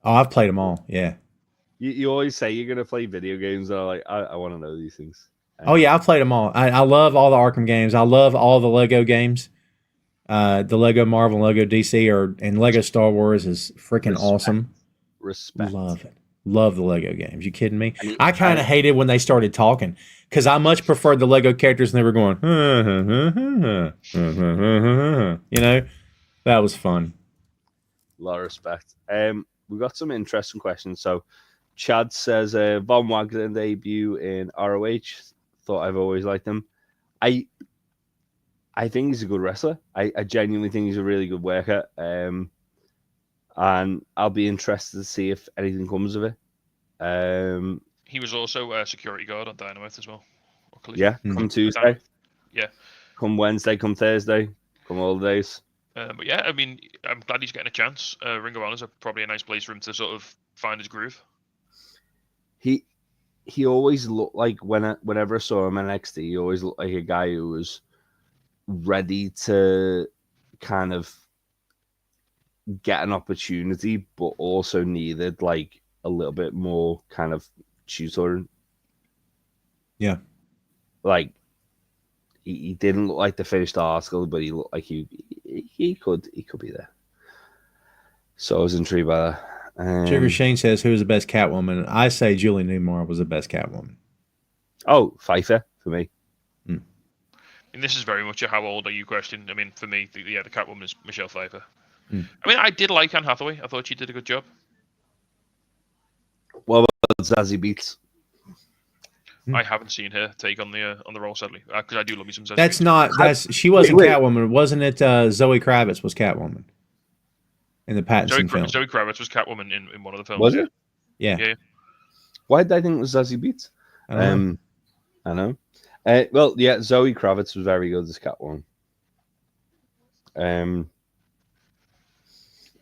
Oh, I've played them all, yeah. You always say you're going to play video games, and I'm like, I want to know these things. Oh, yeah, I've played them all. I love all the Arkham games. I love all the Lego games. The Lego Marvel and Lego DC and Lego Star Wars is freaking awesome. Respect. Love it. Love the Lego games. You kidding me? I kind of hated when they started talking because I much preferred the Lego characters and they were going, you know, that was fun. A lot of respect. We got some interesting questions. So, Chad says, Von Wagner debut in ROH. Thought I've always liked him. I think he's a good wrestler. I genuinely think he's a really good worker. And I'll be interested to see if anything comes of it. He was also a security guard on Dynamite as well. Yeah, come Tuesday. Yeah. Come Wednesday, come Thursday, come all the days. But yeah, I mean, I'm glad he's getting a chance. Ring of Honor is probably a nice place for him to sort of find his groove. He always looked like whenever I saw him in NXT, he always looked like a guy who was ready to kind of get an opportunity, but also needed like a little bit more kind of tutoring. Yeah. Like he didn't look like the finished article, but he looked like he could be there. So I was intrigued by that. Sugar Shane says, who's the best Catwoman? I say Julie Newmar was the best Catwoman. Oh, Pfeiffer for me. And this is very much a how old are you question. I mean, for me, the Catwoman is Michelle Pfeiffer. I mean, I did like Anne Hathaway. I thought she did a good job. What about Zazie Beetz? I haven't seen her take on the role, sadly, because I do love me some Zazie That's Beetz. not. She wasn't Catwoman, wasn't it? Zoe Kravitz was Catwoman in the Pattinson film. Zoe Kravitz was Catwoman in one of the films. Was it? Yeah. Why did I think it was Zazie Beetz? I know. Well, yeah, Zoe Kravitz was very good as Catwoman. Who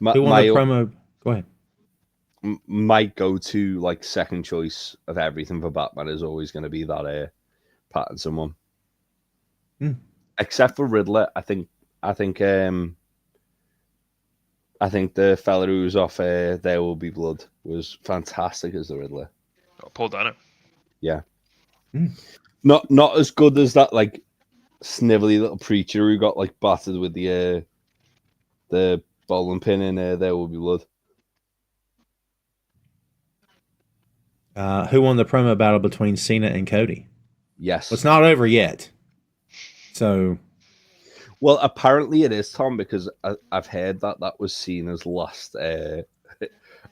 won the promo? Go ahead. My go-to like second choice of everything for Batman is always going to be that Pattinson one. Except for Riddler, I think the fella who was off There Will Be Blood was fantastic as the Riddler. Paul Dano. Yeah. Not as good as that like snivelly little preacher who got like battered with the bowling pin in There Will Be Blood. Who won the promo battle between Cena and Cody? Yes. Well, it's not over yet. So. Well, apparently it is, Tom, because I've heard that was Cena's last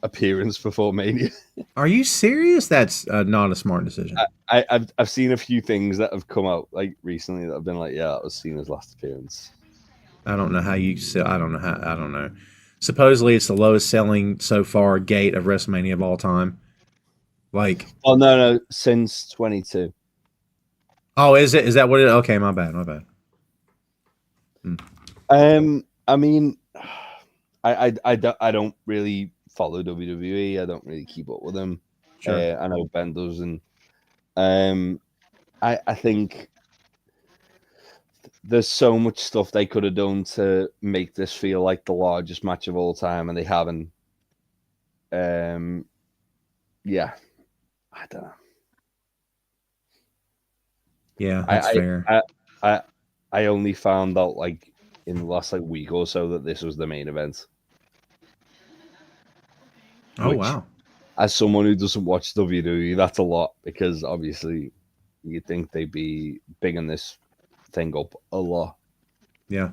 appearance before Mania. Are you serious? That's not a smart decision. I've seen a few things that have come out like recently that have been like, yeah, that was Cena's last appearance. I don't know how you say. I don't know. Supposedly, it's the lowest selling so far gate of WrestleMania of all time. Like, oh no, since 22. Oh, is it? Is that what it? Okay, my bad. I mean, I don't really follow WWE. I don't really keep up with them. Sure. I know Ben does, and I think there's so much stuff they could have done to make this feel like the largest match of all time, and they haven't. Yeah, I don't know. Yeah, that's fair. I only found out like in the last like week or so that this was the main event. Oh, wow. As someone who doesn't watch WWE, that's a lot because obviously you'd think they'd be bigging this thing up a lot. Yeah.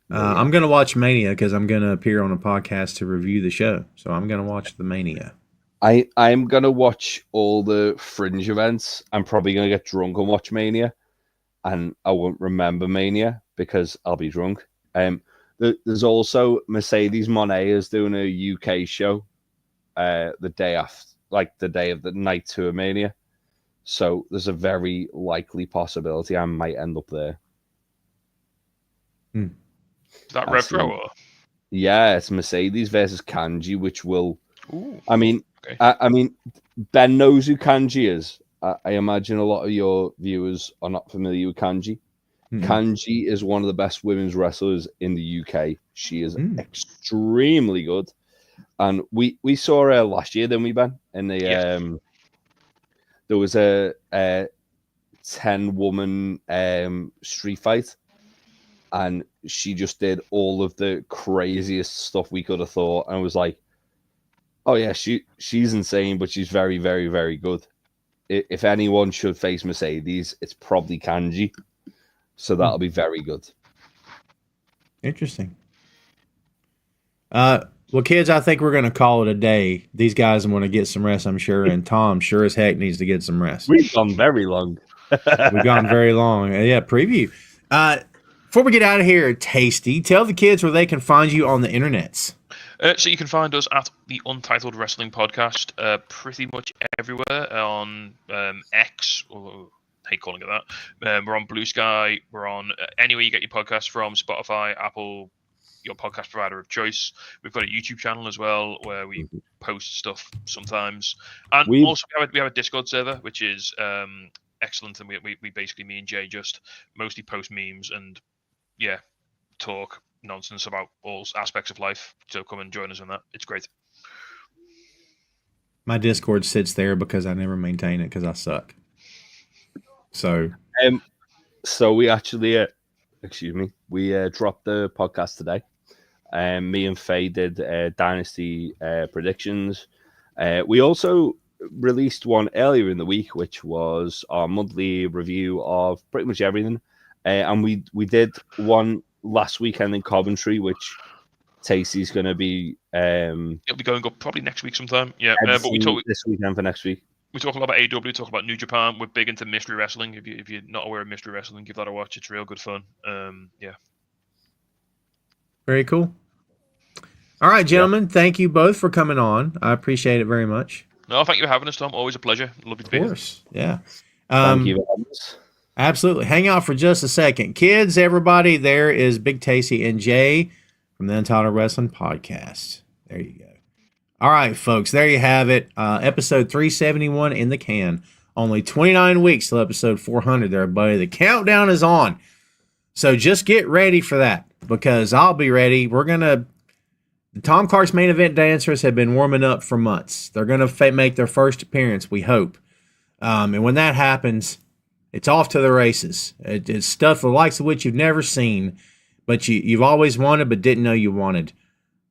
I'm going to watch Mania because I'm going to appear on a podcast to review the show. So I'm going to watch the Mania. I'm gonna watch all the fringe events. I'm probably gonna get drunk and watch Mania, and I won't remember Mania because I'll be drunk. There's also Mercedes Moné is doing a UK show, the day after, like the day of the night to a Mania. So there's a very likely possibility I might end up there. Is that retro or? Yeah, it's Mercedes versus Kanji, which will. Ooh, I mean, okay. I mean, Ben knows who Kanji is. I imagine a lot of your viewers are not familiar with Kanji. Kanji is one of the best women's wrestlers in the UK. She is extremely good, and we saw her last year, didn't we, Ben? In the there was a 10-woman street fight, and she just did all of the craziest stuff we could have thought, and I was like, oh yeah, she's insane, but she's very, very, very good. If anyone should face Mercedes, it's probably Kanji. So that'll be very good. Interesting. Well, kids, I think we're going to call it a day. These guys want to get some rest, I'm sure, and Tom sure as heck needs to get some rest. We've gone very long. We've gone very long. Yeah, preview. Before we get out of here, Tasty, tell the kids where they can find you on the internets. So you can find us at the Untitled Wrestling Podcast pretty much everywhere on X, or I hate calling it that. We're on Blue Sky. We're on anywhere you get your podcasts from, Spotify, Apple, your podcast provider of choice. We've got a YouTube channel as well where we post stuff sometimes. And also we have a Discord server, which is excellent. And we basically, me and Jay, just mostly post memes and, talk nonsense about all aspects of life. So come and join us on that. It's great. My Discord sits there because I never maintain it because I suck. So we actually we dropped the podcast today. Me and Faye did Dynasty predictions. We also released one earlier in the week, which was our monthly review of pretty much everything. And we did one last weekend in Coventry, which Tasty's going to be. It'll be going up probably next week sometime. Yeah, but we talk this weekend for next week. We talk a lot about AEW, talk about New Japan. We're big into mystery wrestling. If you're not aware of mystery wrestling, give that a watch. It's real good fun. Very cool. All right, gentlemen. Thank you both for coming on. I appreciate it very much. No, thank you for having us, Tom. Always a pleasure. Lovely to be here. Of course. Yeah. Thank you for having us. Absolutely. Hang out for just a second. Kids, everybody, there is Big Tasty and Jay from the Untitled Wrestling Podcast. There you go. All right, folks, there you have it. Episode 371 in the can. Only 29 weeks till episode 400 there, buddy. The countdown is on. So just get ready for that because I'll be ready. The Tom Clark's main event dancers have been warming up for months. They're going to make their first appearance, we hope. And when that happens, it's off to the races. It's stuff the likes of which you've never seen, but you've always wanted but didn't know you wanted.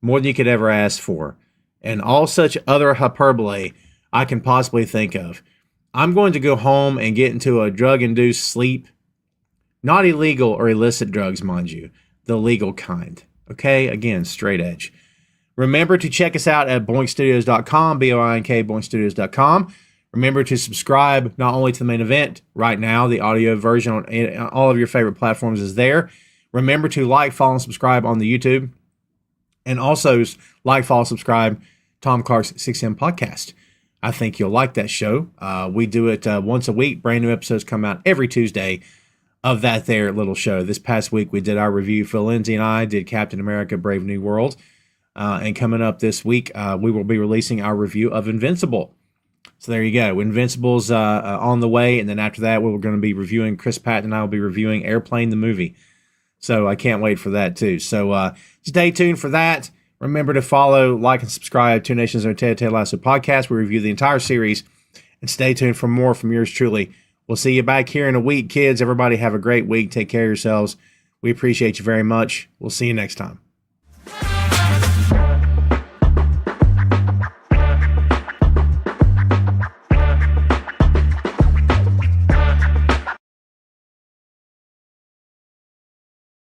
More than you could ever ask for. And all such other hyperbole I can possibly think of. I'm going to go home and get into a drug-induced sleep. Not illegal or illicit drugs, mind you. The legal kind. Okay? Again, straight edge. Remember to check us out at boinkstudios.com, BOINK, boinkstudios.com. Remember to subscribe not only to the main event right now, the audio version on all of your favorite platforms is there. Remember to like, follow, and subscribe on the YouTube. And also like, follow, subscribe Tom Clark's 6M podcast. I think you'll like that show. We do it once a week. Brand new episodes come out every Tuesday of that there little show. This past week we did our review. Phil Lindsay and I did Captain America Brave New World. And coming up this week, we will be releasing our review of Invincible. So there you go. Invincible's on the way. And then after that, we're going to be reviewing, Chris Patton and I will be reviewing Airplane the movie. So I can't wait for that too. So stay tuned for that. Remember to follow, like, and subscribe to Nations Under Ted Lasso podcast. We review the entire series. And stay tuned for more from yours truly. We'll see you back here in a week, kids. Everybody have a great week. Take care of yourselves. We appreciate you very much. We'll see you next time.